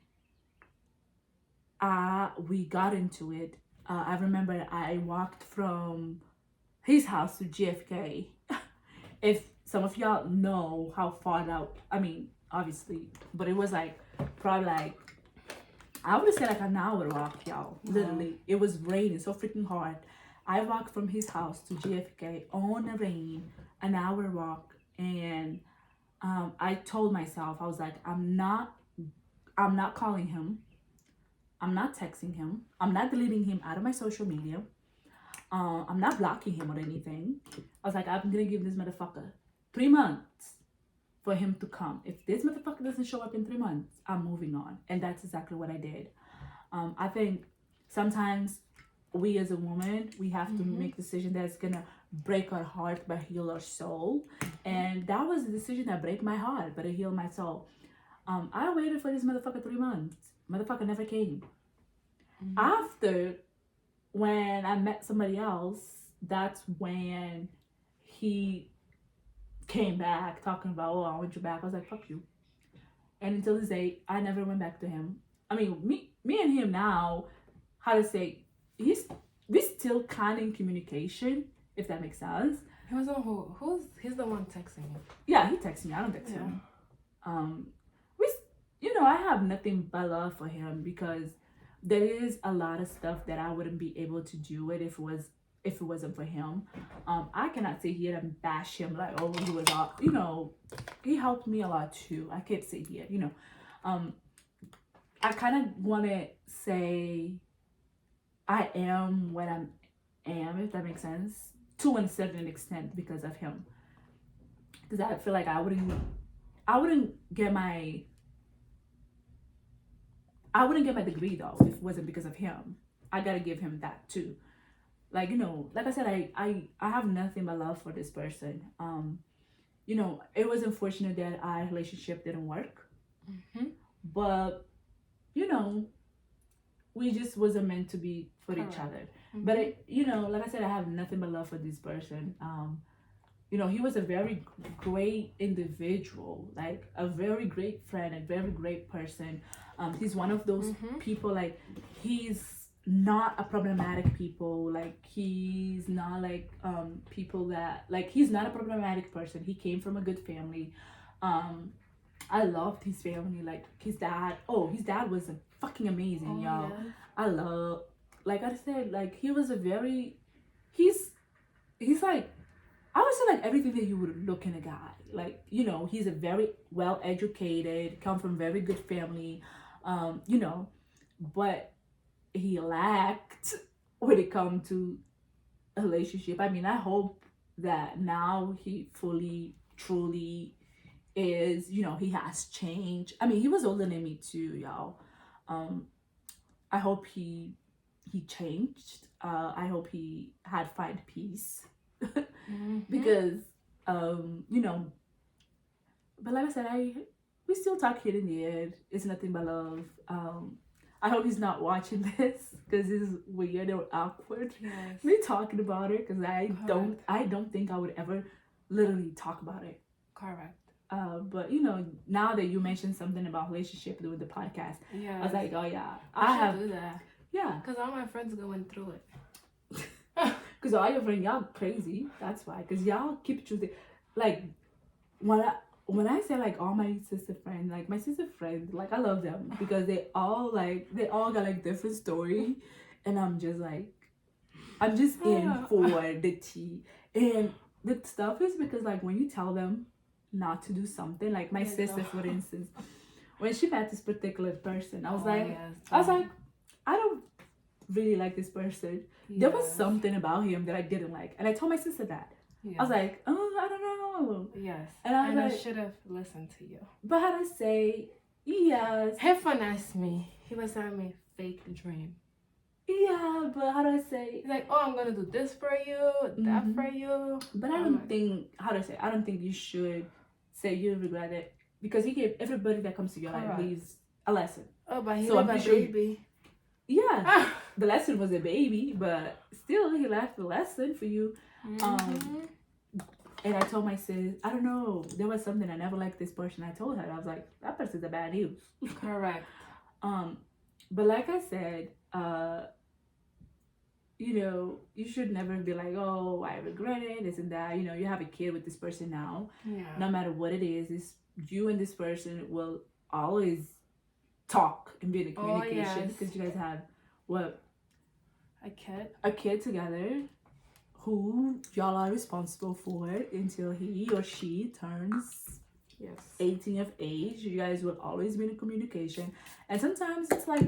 S1: we got into it. I remember I walked from his house to JFK. If some of y'all know how far out, I mean, obviously, but it was like probably like, I would say like an hour walk, y'all. Literally, it was raining so freaking hard. I walked from his house to JFK on the rain, an hour walk, and I told myself, I was like, I'm not calling him, I'm not texting him, I'm not deleting him out of my social media, I'm not blocking him or anything. I was like, I'm gonna give this motherfucker 3 months for him to come. If this motherfucker doesn't show up in 3 months, I'm moving on. And that's exactly what I did. I think sometimes we as a woman, we have to make a decision that's gonna break our heart but heal our soul. And that was a decision that break my heart but it healed my soul. I waited for this motherfucker 3 months. Motherfucker never came. After, when I met somebody else that's when he came back talking about, oh, I want you back. I was like, fuck you. And until this day, I never went back to him. I mean, me and him now, how to say, we still kind of in communication, if that makes sense.
S2: He was on he's the one texting you.
S1: Yeah, he texts me. I don't text him. We, I have nothing but love for him because there is a lot of stuff that I wouldn't be able to do it if it wasn't for him. I cannot sit here and bash him like, oh, he was all, he helped me a lot too. I can't sit here, I kind of want to say I am what I am, if that makes sense, to a certain extent because of him. Because I feel like I wouldn't get my degree though if it wasn't because of him. I gotta give him that too. Like, like I said, I have nothing but love for this person. It was unfortunate that our relationship didn't work. But, we just wasn't meant to be for each other. But, like I said, I have nothing but love for this person. He was a very great individual, like a very great friend, a very great person. He's one of those people, like, he's not a problematic people. Like, he's not like people that, like, he's not a problematic person. He came from a good family. I loved his family. Like, his dad was fucking amazing, y'all. Yeah. I love, like I said, like, he was he's like, I would say like everything that you would look in a guy. Like, he's a very well educated, come from very good family, but he lacked when it comes to a relationship. I mean, I hope that now he fully, truly is, he has changed. I mean, he was older than me too, y'all. I hope he changed. I hope he had find peace. Because but like I said, we still talk here and there. It's nothing but love. I hope he's not watching this because it's weird or awkward.
S2: Yes.
S1: Me talking about it because I don't think I would ever literally talk about it.
S2: Correct.
S1: But now that you mentioned something about relationship with the podcast,
S2: yeah,
S1: I was like, oh yeah,
S2: I have to do that.
S1: Yeah,
S2: because all my friends going through it.
S1: Because all your friends, y'all crazy. That's why. Because y'all keep choosing. Like, when I say, like, all my sister friends, like, my sister friends, like, I love them. Because they all got, like, different story. And I'm just, like, I'm just in for the tea. And the stuff is because, like, when you tell them not to do something, like, my sister, for instance, when she met this particular person, I was like, I don't really like this person. Yes. There was something about him that I didn't like, and I told my sister that. Yes. I was like, oh, I don't know.
S2: Yes.
S1: And
S2: I should have listened to you.
S1: But how to say, yes.
S2: Hefon asked me. He was telling me fake dream.
S1: Yeah, but how do I say?
S2: He's like, oh, I'm gonna do this for you, that for you.
S1: But I don't think, I don't think you should say you regret it, because he gave everybody that comes to your life leaves a lesson.
S2: Oh, but he left a baby.
S1: Yeah, the lesson was a baby, but still he left the lesson for you. And I told my sis, I don't know, there was something I never liked this person. I told her, I was like, that person's a bad news.
S2: Correct.
S1: But like I said, you should never be like, oh, I regret it, this and that. You have a kid with this person now.
S2: Yeah.
S1: No matter what it is, you and this person will always talk and be in a communication, because you guys have a kid together who y'all are responsible for until he or she turns 18 of age. You guys will always be in a communication, and sometimes it's like,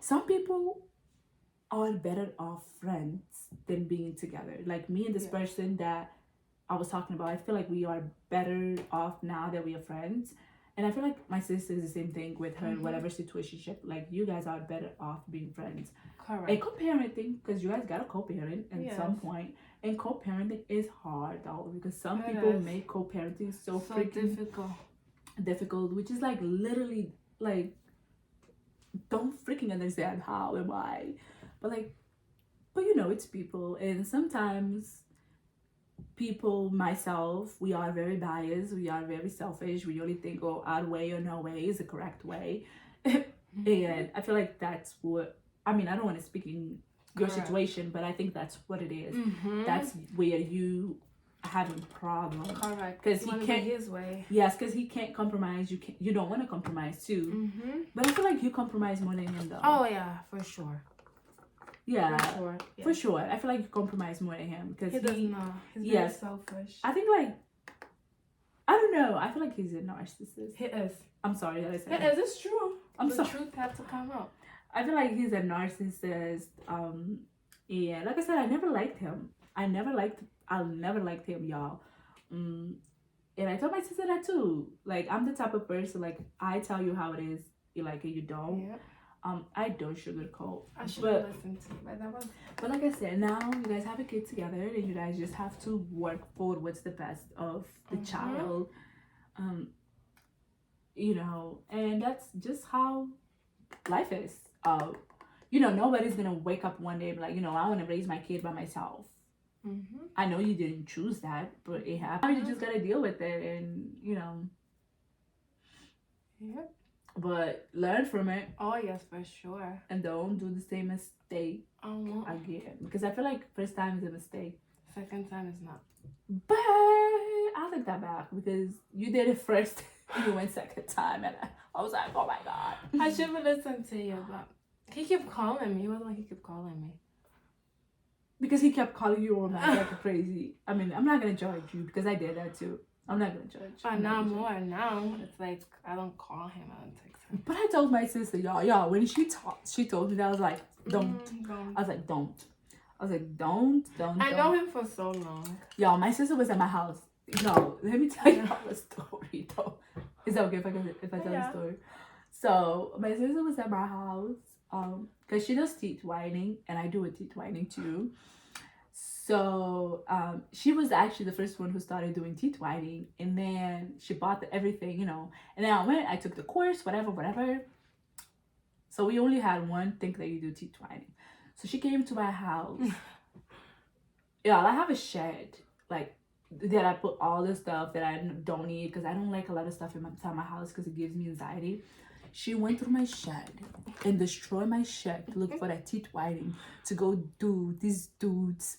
S1: some people are better off friends than being together. Like me and this person that I was talking about, I feel like we are better off now that we are friends. And I feel like my sister is the same thing with her, whatever situationship. Like, you guys are better off being friends.
S2: Correct.
S1: And co-parenting, because you guys got to co-parent at some point. And co-parenting is hard, though, because some people make co-parenting so freaking difficult, which is like literally like, don't freaking understand how and why. But like, But you know, it's people, and sometimes people, myself, we are very biased, we are very selfish, we only think, oh, our way or no way is the correct way. And I feel like that's what, I mean, I don't want to speak in your
S2: Correct.
S1: situation, but I think that's what it is.
S2: Mm-hmm.
S1: That's where you having problem.
S2: Correct.
S1: 'Cause
S2: He
S1: he
S2: wanna
S1: can't-
S2: be his way.
S1: Yes, because he can't compromise. You don't want to compromise too.
S2: Mm-hmm.
S1: But I feel like you compromise more than him, though.
S2: Oh yeah, for sure.
S1: yeah,
S2: For sure. Yeah.
S1: for sure. I feel like you compromise more than him because
S2: He does not. He's
S1: yes.
S2: very selfish.
S1: I think like, I don't know. I feel like he's a narcissist.
S2: He is.
S1: I'm sorry that I said
S2: It
S1: that.
S2: is. It's true.
S1: I'm
S2: the
S1: sorry.
S2: truth had to come out.
S1: I feel like he's a narcissist. Yeah, like I said, I never liked him. I'll never liked him, y'all. And I told my sister that too. Like, I'm the type of person, like, I tell you how it is, you like it, you don't.
S2: Yeah.
S1: I don't sugarcoat.
S2: I should
S1: But-
S2: have listened to you, but that was.
S1: But like I said, now you guys have a kid together, and you guys just have to work for what's the best of the
S2: Mhm.
S1: child. You know, and that's just how life is. You know, nobody's gonna wake up one day and be like, you know, I want to raise my kid by myself.
S2: Mm-hmm.
S1: I know you didn't choose that, but it happened. You just gotta deal with it, and you know.
S2: Yep.
S1: But learn from it,
S2: Oh yes, for sure.
S1: and don't do the same mistake
S2: won't.
S1: again. Because I feel like first time is a mistake.
S2: Second time is not.
S1: But I take that back because you did it first and you went second time, and I was like, oh my god.
S2: I should have listened to you, but he kept calling me. He wasn't like he kept calling me.
S1: Because he kept calling you all night like a crazy. I mean, I'm not gonna judge you because I did that too. I'm not gonna judge.
S2: But
S1: I'm not
S2: now
S1: gonna judge.
S2: more. Now it's like I don't call him. I don't text him.
S1: But I told my sister, y'all, when she told me that, I was like, don't.
S2: Don't.
S1: I was like, don't. I was like, don't.
S2: I know him for so long.
S1: Y'all, my sister was at my house. No, let me tell y'all a story though. Is that okay if I tell
S2: Yeah.
S1: the story? So my sister was at my house, because she does teeth whitening and I do a teeth whitening too. So she was actually the first one who started doing teeth whitening, and then she bought everything, you know. And then I took the course, whatever. So we only had one thing that you do teeth whitening. So she came to my house. Yeah, I have a shed, like, that I put all the stuff that I don't need because I don't like a lot of stuff inside my house because it gives me anxiety. She went through my shed and destroyed my shed to look for that teeth whitening to go do these dudes,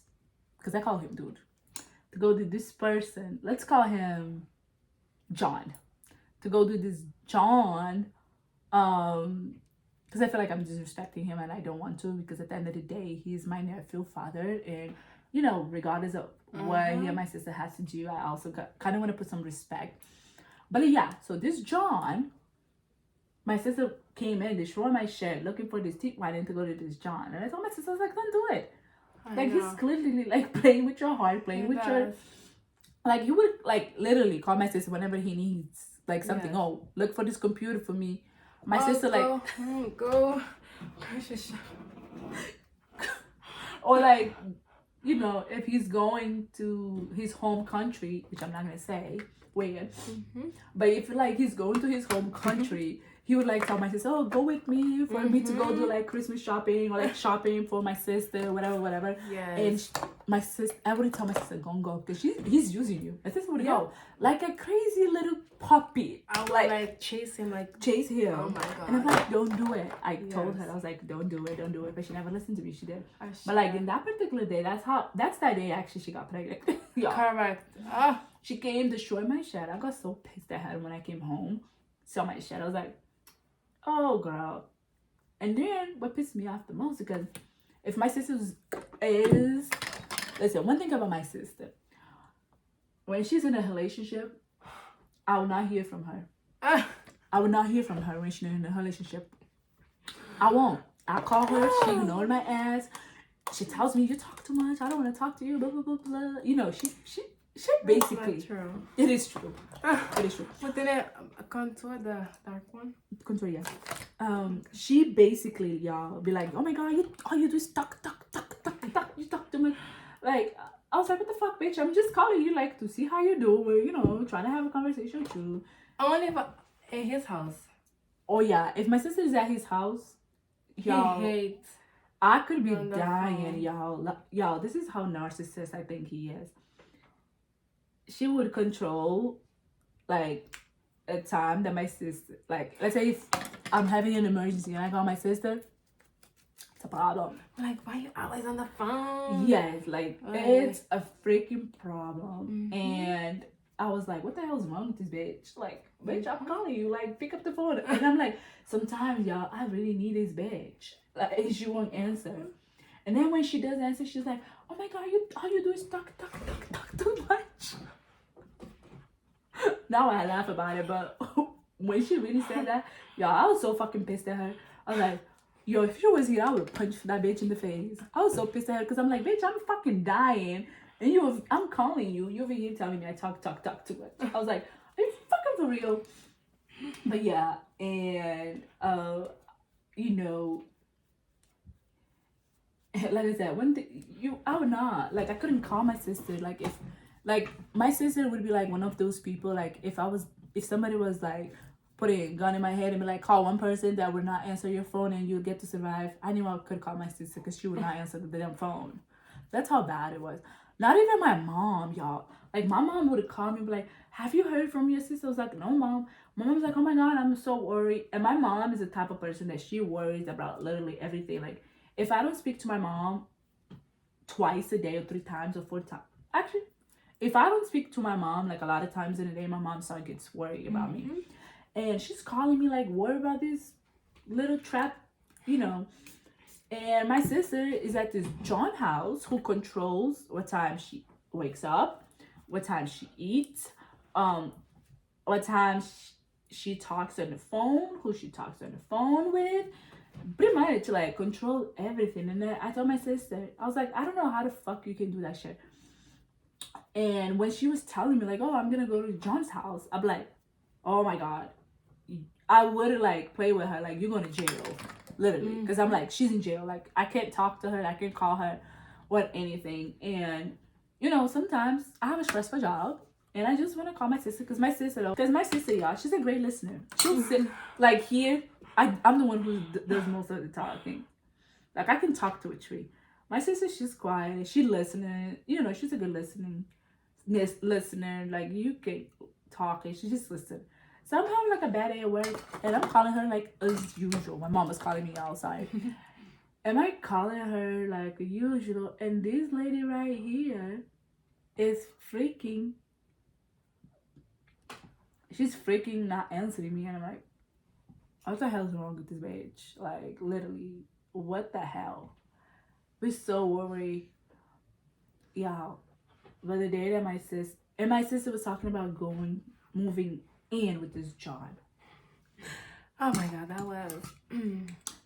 S1: because I call him dude, to go do this person. Let's call him John. To go do this John, because I feel like I'm disrespecting him and I don't want to, because at the end of the day, he's my nephew father, and you know, regardless of what he and my sister has to do, I also kind of want to put some respect. But yeah, so this John, my sister came in, destroyed my shed, looking for this teeth whitening to go to this John, and I told my sister, I was like, don't do it. Like, he's clearly like playing with your heart, playing with your, like, he would like literally call my sister whenever he needs like something.
S2: Yeah.
S1: Oh, look for this computer for me. My sister like,
S2: go.
S1: or like, you know, if he's going to his home country, which I'm not gonna say where, but if like he's going to his home country, he would like tell my sister, oh, go with me for me to go do like Christmas shopping or like shopping for my sister, whatever.
S2: Yes.
S1: And my sister, I wouldn't tell my sister, go, because he's using you. My sister would
S2: Yeah.
S1: go like a crazy little puppy.
S2: I would
S1: like
S2: chase him like.
S1: chase him.
S2: Oh my god.
S1: And I'm like, don't do it. I told her,
S2: Yes.
S1: I was like, don't do it. But she never listened to me. She did.
S2: I
S1: But like
S2: should.
S1: in that particular day, that's that day actually she got pregnant. Yeah.
S2: Correct. Ah.
S1: She came, destroyed my shed. I got so pissed at her when I came home. Saw my shed. I was like, oh girl. And then what pissed me off the most, because if my sister is, listen, one thing about my sister, when she's in a relationship, I will not hear from her.
S2: Ah.
S1: I will not hear from her when she's in a relationship. I won't. I call her, she ignored my ass. She tells me, you talk too much, I don't want to talk to you, blah, blah, blah, blah. You know, she basically,
S2: That's not true.
S1: it is true.
S2: Ah.
S1: It is true.
S2: But then it contour the dark one.
S1: Contour, yes. She basically, y'all, be like, oh my god, all you do is talk. You talk too much. Like, I was like, what the fuck, bitch? I'm just calling you, like, to see how you doing, you know, trying to have a conversation with you.
S2: Only if in his house.
S1: Oh, yeah, if my sister is at his house, y'all,
S2: He hates.
S1: I could be
S2: On the
S1: dying,
S2: phone.
S1: y'all. This is how narcissist I think he is. She would control like a time that my sister, like, let's say if I'm having an emergency and I call my sister, it's a problem.
S2: Like, why you always on the phone?
S1: Yes, like it's a freaking problem.
S2: Mhm.
S1: And I was like, what the hell's wrong with this bitch? Like, bitch, I'm calling you. Like, pick up the phone. And I'm like, sometimes, y'all, I really need this bitch. Like, she won't answer. And then when she does answer, she's like, oh my god, all you do is talk too much. Now I laugh about it, but when she really said that, y'all, I was so fucking pissed at her. I was like, yo, if she was here, I would have punched that bitch in the face. I was so pissed at her because I'm like, bitch, I'm fucking dying. And I'm calling you. You over here telling me I talk too much. I was like, are you fucking for real? But yeah, and you know, like I said, I would not, like, I couldn't call my sister. Like, if, like, my sister would be like one of those people, like, if somebody was like putting a gun in my head and be like, call one person that would not answer your phone and you'll get to survive, I knew I could call my sister because she would not answer the damn phone. That's how bad it was. Not even my mom, y'all. Like, my mom would call me and be like, have you heard from your sister? I was like, no, mom. My mom's like, oh my god, I'm so worried. And my mom is the type of person that she worries about literally everything. Like, if I don't speak to my mom twice a day or 3 times or 4 times, actually, if I don't speak to my mom like a lot of times in a day, my mom starts gets worried about me. And she's calling me like, worried about this little trap, you know. And my sister is at this John house who controls what time she wakes up, what time she eats, what time she talks on the phone, who she talks on the phone with, pretty much like control everything. And then I told my sister, I was like, I don't know how the fuck you can do that shit. And when she was telling me like, oh, I'm gonna go to John's house, I'm like, oh my god, I would like play with her like, you're going to jail, literally, because I'm like, she's in jail. Like, I can't talk to her, I can't call her or anything. And you know, sometimes I have a stressful job and I just want to call my sister because my sister, y'all, she's a great listener. She'll sit like here. I'm the one who does most of the talking. Like, I can talk to a tree. My sister, she's quiet. She listening. You know, she's a good listener. Like, you can talk and she just listen. So I'm having like a bad day at work and I'm calling her like as usual. My mom was calling me outside. Am I calling her like usual? And this lady right here is freaking. She's freaking not answering me. And I'm like, what the hell is wrong with this bitch? Like, literally, what the hell? We're so worried. Y'all. But the day that my sister was talking about moving in with this John.
S2: Oh my god, that was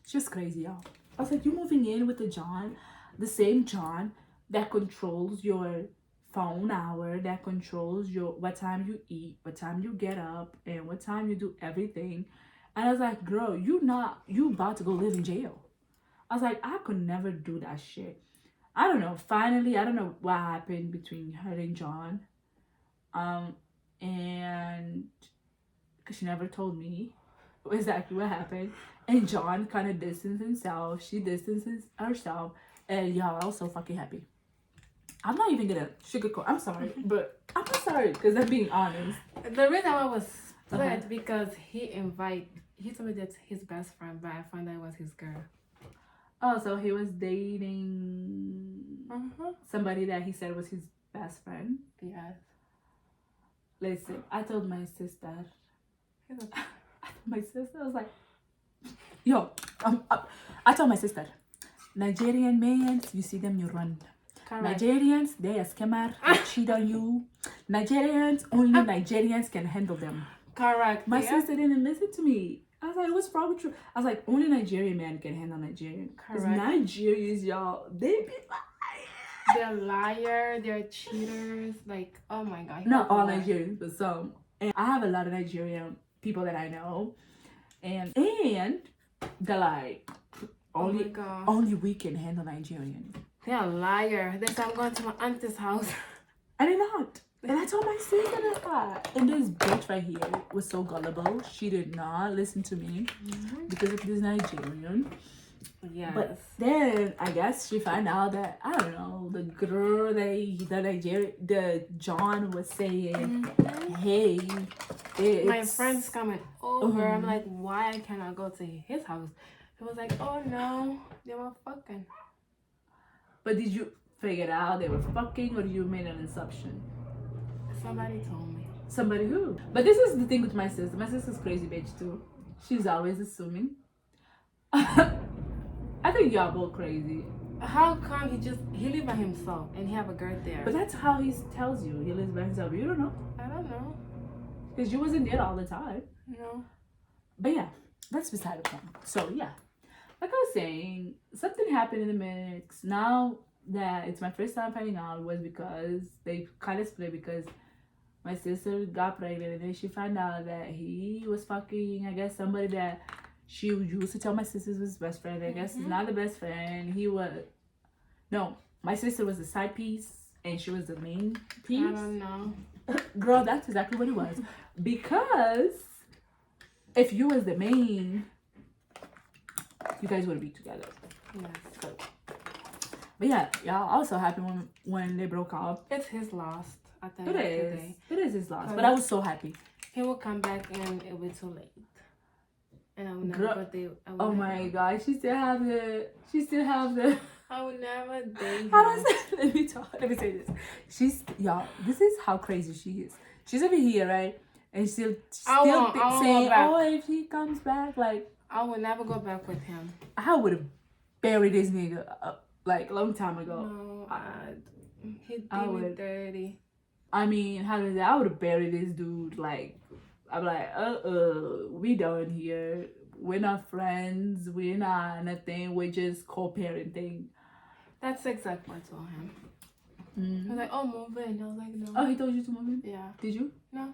S1: Just crazy, y'all. I was like, you moving in with the same John that controls your phone hour, that controls what time you eat, what time you get up, and what time you do everything. And I was like, girl, you about to go live in jail. I was like, I could never do that shit. I don't know. Finally, I don't know what happened between her and John. And because she never told me exactly what happened. And John kind of distanced himself. She distances herself. And y'all, I was so fucking happy. I'm not even gonna sugarcoat. I'm sorry, but I'm not sorry because I'm being honest.
S2: the reason I was split because he told me that's his best friend, but I found out it was his girl.
S1: Oh, so he was dating somebody that he said was his best friend.
S2: Yes.
S1: Listen, I told my sister. I was like, yo, I told my sister, Nigerian men, you see them, you run.
S2: Correct.
S1: Nigerians, they a scammer, they cheat on you. Nigerians, only Nigerians can handle them.
S2: Correct.
S1: My sister didn't listen to me. I was like, what's probably true? I was like, only Nigerian man can handle Nigerian. Because Nigerians, y'all, they be lying.
S2: They're liars, they're cheaters. Like, oh my god.
S1: Not all Nigerians, but some. And I have a lot of Nigerian people that I know. And they're like, only we can handle Nigerian.
S2: They're a liar. They said I'm going to my auntie's house.
S1: And they're not. And I told my sister that. And this bitch right here was so gullible. She did not listen to me because of this Nigerian.
S2: Yes.
S1: But then I guess she found out that I don't know the girl the John was saying,
S2: Mhm.
S1: hey,
S2: My
S1: it's
S2: friend's coming over. I'm
S1: Mhm.
S2: like, why I cannot go to his house? He was like, oh no, they were fucking.
S1: But did you figure out they were fucking, or you made an assumption?
S2: Somebody told me.
S1: Somebody who? But this is the thing with my sister. My sister's crazy bitch too. She's always assuming. I think y'all both crazy.
S2: How come he live by himself and he have a girl there?
S1: But that's how he tells you he lives by himself. You don't know.
S2: I don't know.
S1: Because you wasn't there all the time.
S2: No.
S1: But yeah, that's beside the point. So yeah. Like I was saying, something happened in the mix. Now that it's my first time finding out was because they kind of split because my sister got pregnant and then she found out that he was fucking, I guess, somebody that she used to tell my sister was his best friend. I guess he's not the best friend. No, my sister was the side piece and she was the main piece.
S2: I don't know.
S1: Girl, that's exactly what it was. Because if you was the main, you guys would be together.
S2: Yes.
S1: But yeah, y'all also happy when they broke up.
S2: It's his loss at the end
S1: It
S2: of the
S1: is.
S2: day.
S1: It is his loss. But I was so happy.
S2: He will come back and it will be too late. And I will never
S1: Girl,
S2: go date.
S1: Oh my god, she still have the
S2: I will never date
S1: How
S2: him.
S1: does let me say this. Y'all, this is how crazy she is. She's over here, right? And she'll
S2: I won't
S1: saying,
S2: go back.
S1: oh, if he comes back, like
S2: I will never go back with him.
S1: I would have buried this nigga like a long time ago.
S2: No, he did
S1: I
S2: me
S1: would.
S2: dirty.
S1: I mean, how does that? I would have buried this dude. Like, I'm like, we done here. We're not friends. We're not nothing. We're just co-parenting.
S2: That's exactly what I told him.
S1: Mm.
S2: He was like, oh, move in. I was like, no.
S1: Oh, he told you to move in?
S2: Yeah.
S1: Did you?
S2: No.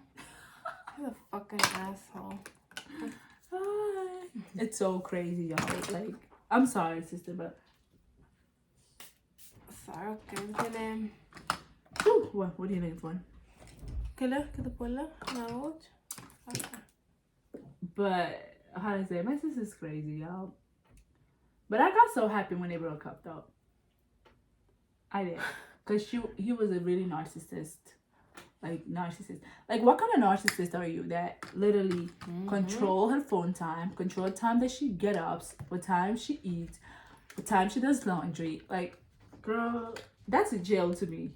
S2: He's a fucking asshole.
S1: It's so crazy, y'all. Like, I'm sorry, sister, but
S2: Sorry, okay. Can
S1: what do you think for?
S2: Killer, que te puela, na outra. Okay.
S1: But how to say, my sister's crazy, y'all. But I got so happy when they broke up, though. I did, cause he was a really narcissist. Like, what kind of narcissist are you that literally control her phone time, control the time that she get up, what time she eats, what time she does laundry? Like, girl, that's a jail to me.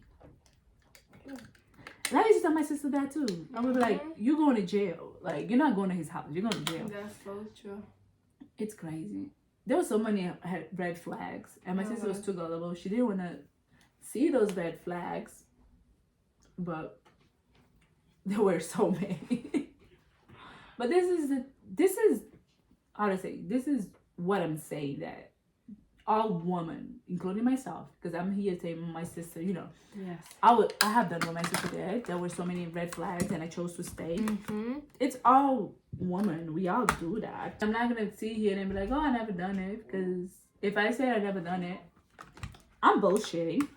S1: And I used to tell my sister that too. I would be like, you're going to jail. Like, you're not going to his house. You're going to jail.
S2: That's so true.
S1: It's crazy. There were so many red flags. And my sister was too gullible. She didn't want to see those red flags. But there were so many. But this is how to say, this is what I'm saying, that all women, including myself, because I'm here to say my sister, you know.
S2: Yes.
S1: I have done what my sister did. There were so many red flags and I chose to stay.
S2: Mm-hmm.
S1: It's all women. We all do that. I'm not going to sit here and be like, oh, I never done it. Because if I say I never done it, I'm bullshitting.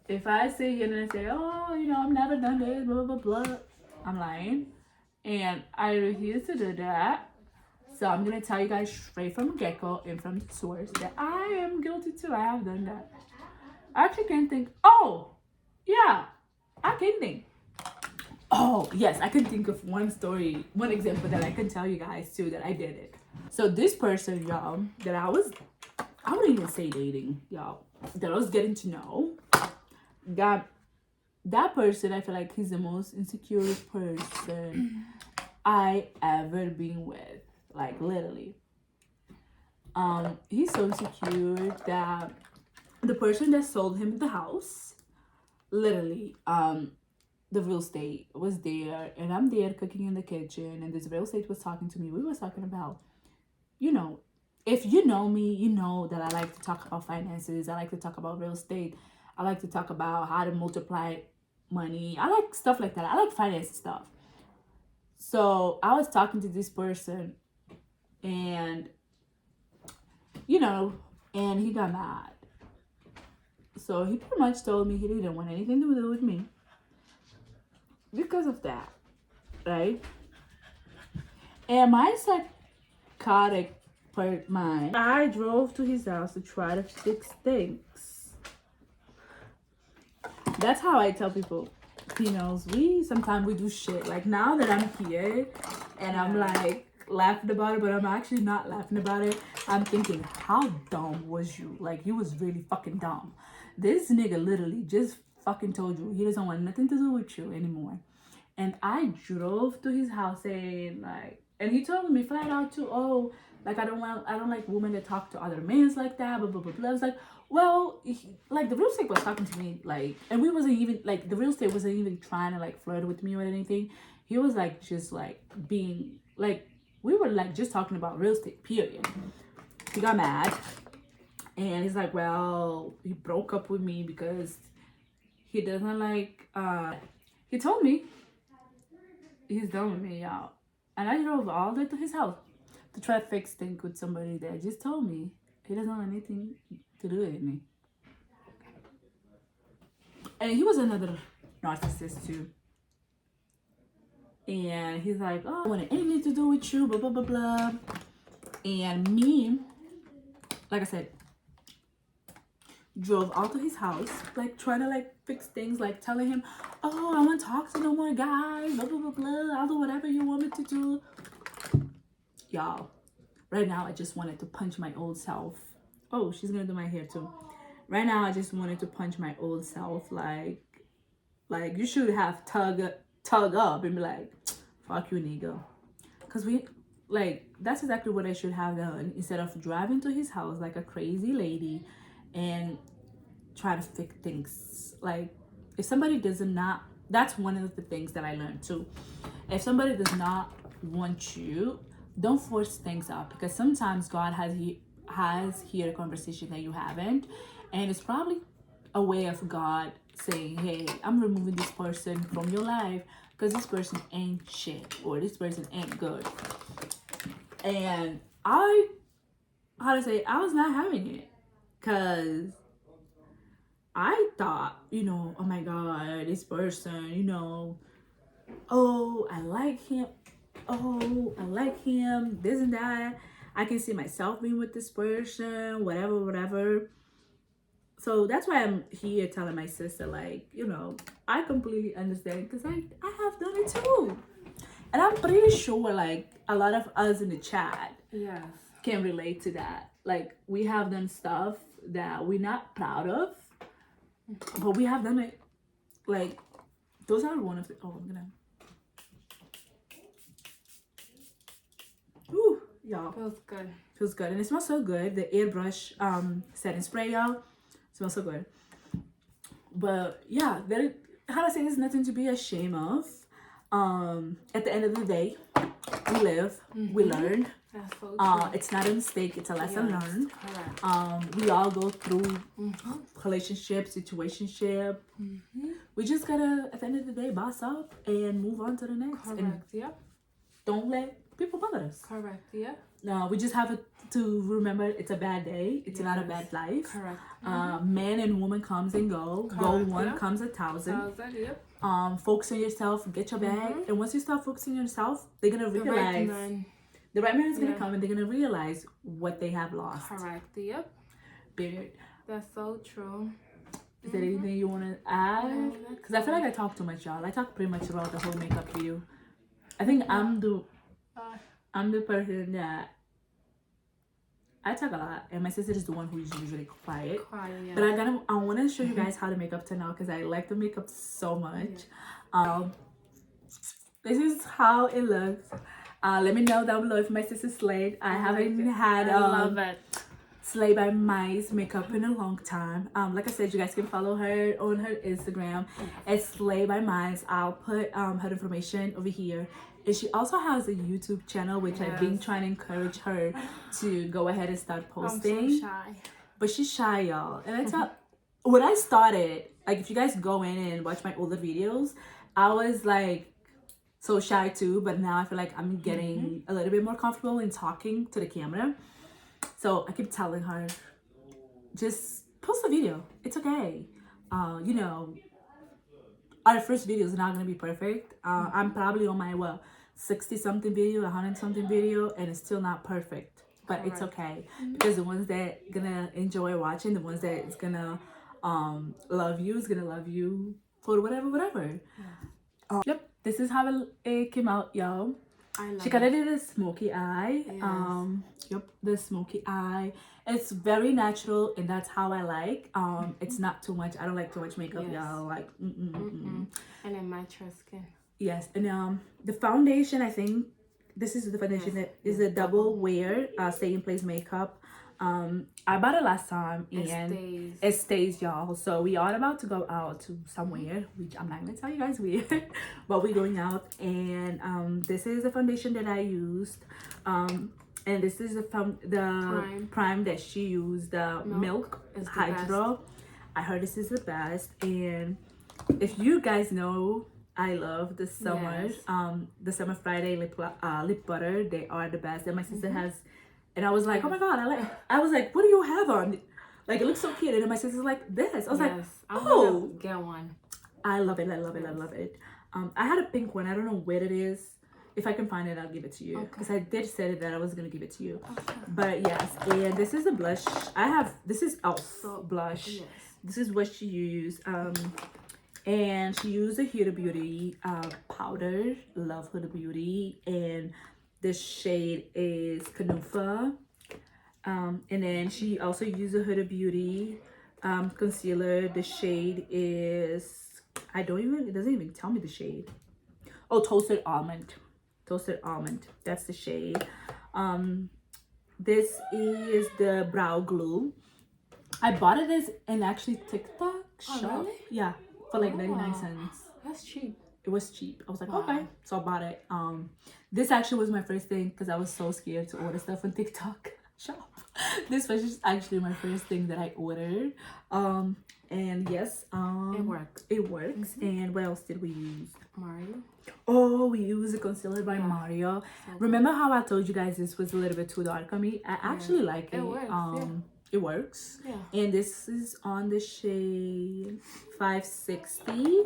S1: If I sit here and I say, oh, you know, I've never done this, blah, blah, blah, blah, I'm lying. And I refuse to do that. So I'm going to tell you guys straight from the get-go and from the source that I am guilty too. I have done that. I actually can think, oh, yeah, I can think. Oh, yes, I can think of one example that I can tell you guys too that I did it. So this person, y'all, that I wouldn't even say dating, y'all, that I was getting to know, that person, I feel like he's the most insecure person I ever been with. Like, literally. He's so insecure that the person that sold him the house, literally, the real estate was there, and I'm there cooking in the kitchen, and this real estate was talking to me. We was talking about, you know, if you know me, you know that I like to talk about finances. I like to talk about real estate. I like to talk about how to multiply money. I like stuff like that. I like finance stuff. So I was talking to this person, and, you know, and he got mad. So he pretty much told me he didn't want anything to do with me because of that, right? And my psychotic part mine. I drove to his house to try to fix things. That's how I tell people, you know, sometimes we do shit. Like now that I'm here and I'm like laughing about it, but I'm actually not laughing about it. I'm thinking, how dumb was you? Like you was really fucking dumb. This nigga literally just fucking told you he doesn't want nothing to do with you anymore. And I drove to his house saying like, and he told me flat out too, oh, like I don't like women that talk to other men like that, blah blah blah blah. I was like, well, like the real estate was talking to me like, and we wasn't even like the real estate wasn't even trying to like flirt with me or anything. He was like just like being like, we were like just talking about real estate. Period. He got mad, and he's like, well, he broke up with me because he doesn't like. He told me he's done with me, y'all. And I drove all the way to his house to try to fix things with somebody that just told me he doesn't want anything to do with me. And he was another narcissist too. And he's like, oh, I want anything to do with you, blah, blah, blah, blah. And me, like I said, drove out to his house, like trying to like fix things, like telling him, oh, I want to talk to no more guys, blah blah blah blah, I'll do whatever you want me to do. Y'all, right now I just wanted to punch my old self. Oh, she's gonna do my hair too. Right now I just wanted to punch my old self, like you should have tug up and be like, fuck you nigga. Cause that's exactly what I should have done instead of driving to his house like a crazy lady and try to fix things. Like if somebody does not, that's one of the things that I learned too. If somebody does not want you, don't force things up, because sometimes God has heard a conversation that you haven't, and it's probably a way of God saying, hey, I'm removing this person from your life because this person ain't shit or this person ain't good. And I was not having it, because I thought, oh my God, this person, oh, I like him. Oh, I like him, this and that. I can see myself being with this person, whatever. So that's why I'm here telling my sister, like, I completely understand, because I have done it too. And I'm pretty sure, like, a lot of us in the chat can relate to that. Like, we have done stuff that we're not proud of, but we have done it. Like, those are one of the, oh, I'm gonna, ooh, y'all. Feels good. And it smells so good. The airbrush setting spray, y'all, smells so good. But yeah, how to say, there's nothing to be ashamed of. At the end of the day, we live, we learn.
S2: That's so true.
S1: It's not a mistake, it's a lesson learned.
S2: Correct.
S1: We all go through relationship, situationship. We just gotta, at the end of the day, boss up and move on to the next.
S2: Correct.
S1: And don't let people bother us.
S2: Correct. Yeah.
S1: No, we just have to remember it's a bad day. It's not a bad life.
S2: Correct.
S1: Man and woman comes and go.
S2: Correct.
S1: Go one, comes 1,000. Focus on yourself, get your bag. And once you start focusing on yourself, they're gonna realize the right man is gonna come, and they're gonna realize what they have lost.
S2: Correct. Yep.
S1: Period.
S2: That's so true.
S1: Is there anything you want to add? Because I feel like I talk too much, y'all. I talk pretty much about the whole makeup video. I think I'm the person that I talk a lot, and my sister is the one who's usually quiet. But I want to show you guys how to make up to now, because I like the makeup so much. This is how it looks. Let me know down below if my sister slayed. I haven't had
S2: I love it.
S1: Slay by Mice makeup in a long time. Like I said, you guys can follow her on her Instagram. It's Slay by Mice. I'll put her information over here. And she also has a YouTube channel, which I've been trying to encourage her to go ahead and start posting.
S2: I'm so shy.
S1: But she's shy, y'all. And I thought, when I started, like, if you guys go in and watch my older videos, I was like so shy too. But now I feel like I'm getting a little bit more comfortable in talking to the camera. So I keep telling her, just post a video. It's okay. Our first video is not gonna be perfect. I'm probably on my 60 something video, 100 something video, and it's still not perfect. but it's
S2: Correct.
S1: okay because the ones that gonna enjoy watching, the ones that is gonna love you is gonna love you for whatever. Yep, this is how it came out, y'all.
S2: I love
S1: She kind
S2: it.
S1: of did a smoky eye.
S2: Yes.
S1: Yep, the smoky eye. It's very natural, and that's how I like. It's not too much. I don't like too much makeup,
S2: Yes.
S1: y'all. Like,
S2: And it match her skin.
S1: yes. And the foundation, I think this is the foundation
S2: Yes,
S1: that is a double wear, stay in place makeup. I bought it last time and it stays, y'all. So we are about to go out to somewhere, which I'm not gonna tell you guys where, but we're going out. And this is the foundation that I used. And this is the prime that she used, the milk
S2: is the
S1: hydro. I heard this is the best. And if you guys know, I love the summer,
S2: Yes.
S1: the Summer Friday lip butter. They are the best. And my sister has, and I was like, oh my god, I was like, what do you have on? Like, it looks so cute. And then my sister's like, this. I was like,
S2: I'm
S1: oh,
S2: gonna get one.
S1: I love it. I love it. I love it. I had a pink one. I don't know where it is. If I can find it, I'll give it to you. Because I did say that I was gonna give it to you. But yes, and this is the blush. This is Elf blush.
S2: Yes.
S1: This is what she used. And she used the Huda Beauty powder. Love Huda Beauty. And this shade is Kanufa. And then she also used the Huda Beauty concealer. The shade is, it doesn't even tell me the shade. Oh, Toasted Almond. Toasted Almond. That's the shade. This is the brow glue. I bought it as an actually TikTok shop.
S2: Really?
S1: Yeah, for like 99 cents.
S2: That's cheap.
S1: It was cheap. I was like, okay. So I bought it. This actually was my first thing because I was so scared to order stuff on TikTok shop. This was just actually my first thing that I ordered. And yes,
S2: It works.
S1: It works. And what else did we use?
S2: Mario.
S1: Oh, we used a concealer by Mario. Remember how I told you guys this was a little bit too dark on me? I actually like it.
S2: It works.
S1: It works.
S2: Yeah.
S1: And this is on the shade 560.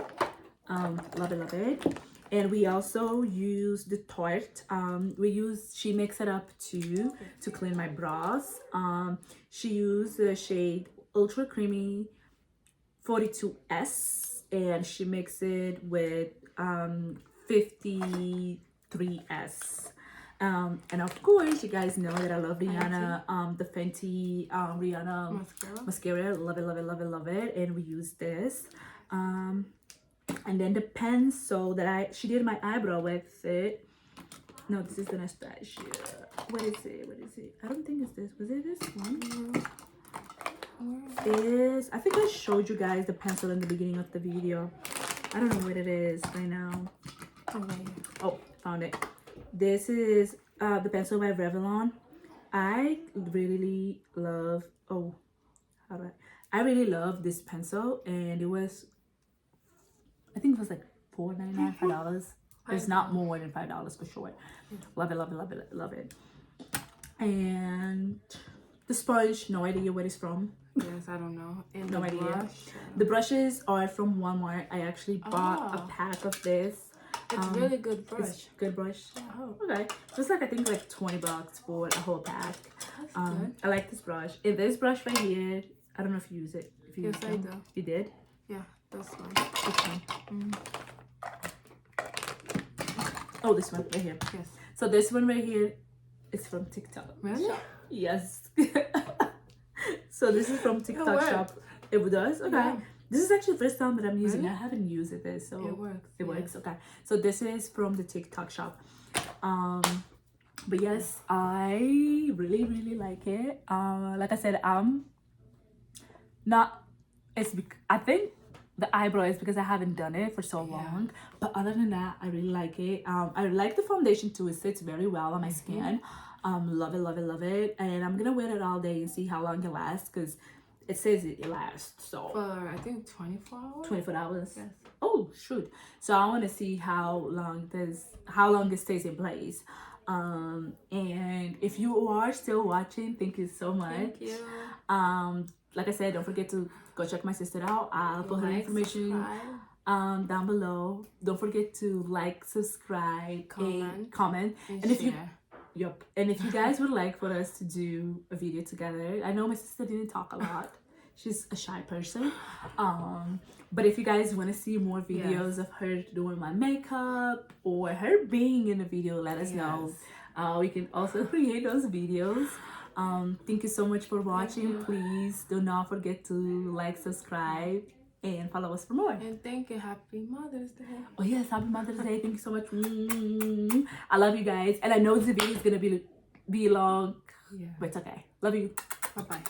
S1: Love it. And we also use the Tarte. She makes it up too to clean my brows. She used the shade Ultra Creamy 42S, and she mixed it with 53S. And of course, you guys know that I love Rihanna, the Fenty Rihanna mascara. Love it. And we use this. And then the pencil that she did my eyebrow with it. No, this is the Anastasia. What is it? I don't think it's this. Was it this one? I think I showed you guys the pencil in the beginning of the video. I don't know what it is right now. Oh, found it. This is the pencil by Revlon. I really love this pencil, and it was, I think it was like $4.99, $5. It's not more than $5 for sure. Love it. And the sponge, no idea where it's from.
S2: Yes, I don't know. And
S1: no idea. The brushes are from Walmart. I actually bought a pack of this.
S2: It's really good brush.
S1: It's good brush.
S2: Oh.
S1: Okay. So it's like, I think like $20 for a whole pack.
S2: That's good.
S1: I like this brush. And this brush right here, I don't know if you use it.
S2: Yes, I do.
S1: You did?
S2: Yeah, this one.
S1: Which one? Oh, this one right here.
S2: Yes.
S1: So this one right here is from TikTok.
S2: Really?
S1: Yes. So this is from TikTok shop. It does? Okay. Yeah. This is actually the first time that I'm using it. I haven't used it, so
S2: it works.
S1: It works. Okay. So this is from the TikTok shop. But yes, I really like it. Like I said, I think the eyebrow is because I haven't done it for so long. But other than that, I really like it. I like the foundation too. It sits very well on my skin. Love it. And I'm gonna wear it all day and see how long it lasts, because it says it lasts. So
S2: for I think 24 hours.
S1: 24 hours.
S2: Yes.
S1: Oh shoot. So I want to see how long it stays in place. And if you are still watching, thank you so much.
S2: Thank you.
S1: Like I said, don't forget to go check my sister out. I'll put her information down below. Don't forget to like, subscribe, comment,
S2: and
S1: if
S2: share.
S1: Yep. And if you guys would like for us to do a video together, I know my sister didn't talk a lot. She's a shy person. But if you guys want to see more videos of her doing my makeup or her being in a video, let us know. We can also create those videos. Thank you so much for watching. Please do not forget to like, subscribe, and follow us for more.
S2: And thank you. Happy Mother's Day.
S1: Oh yes, happy Mother's Day. Thank you so much. I love you guys. And I know the video is gonna be long,
S2: Yeah.
S1: but it's okay. Love you.
S2: Bye-bye.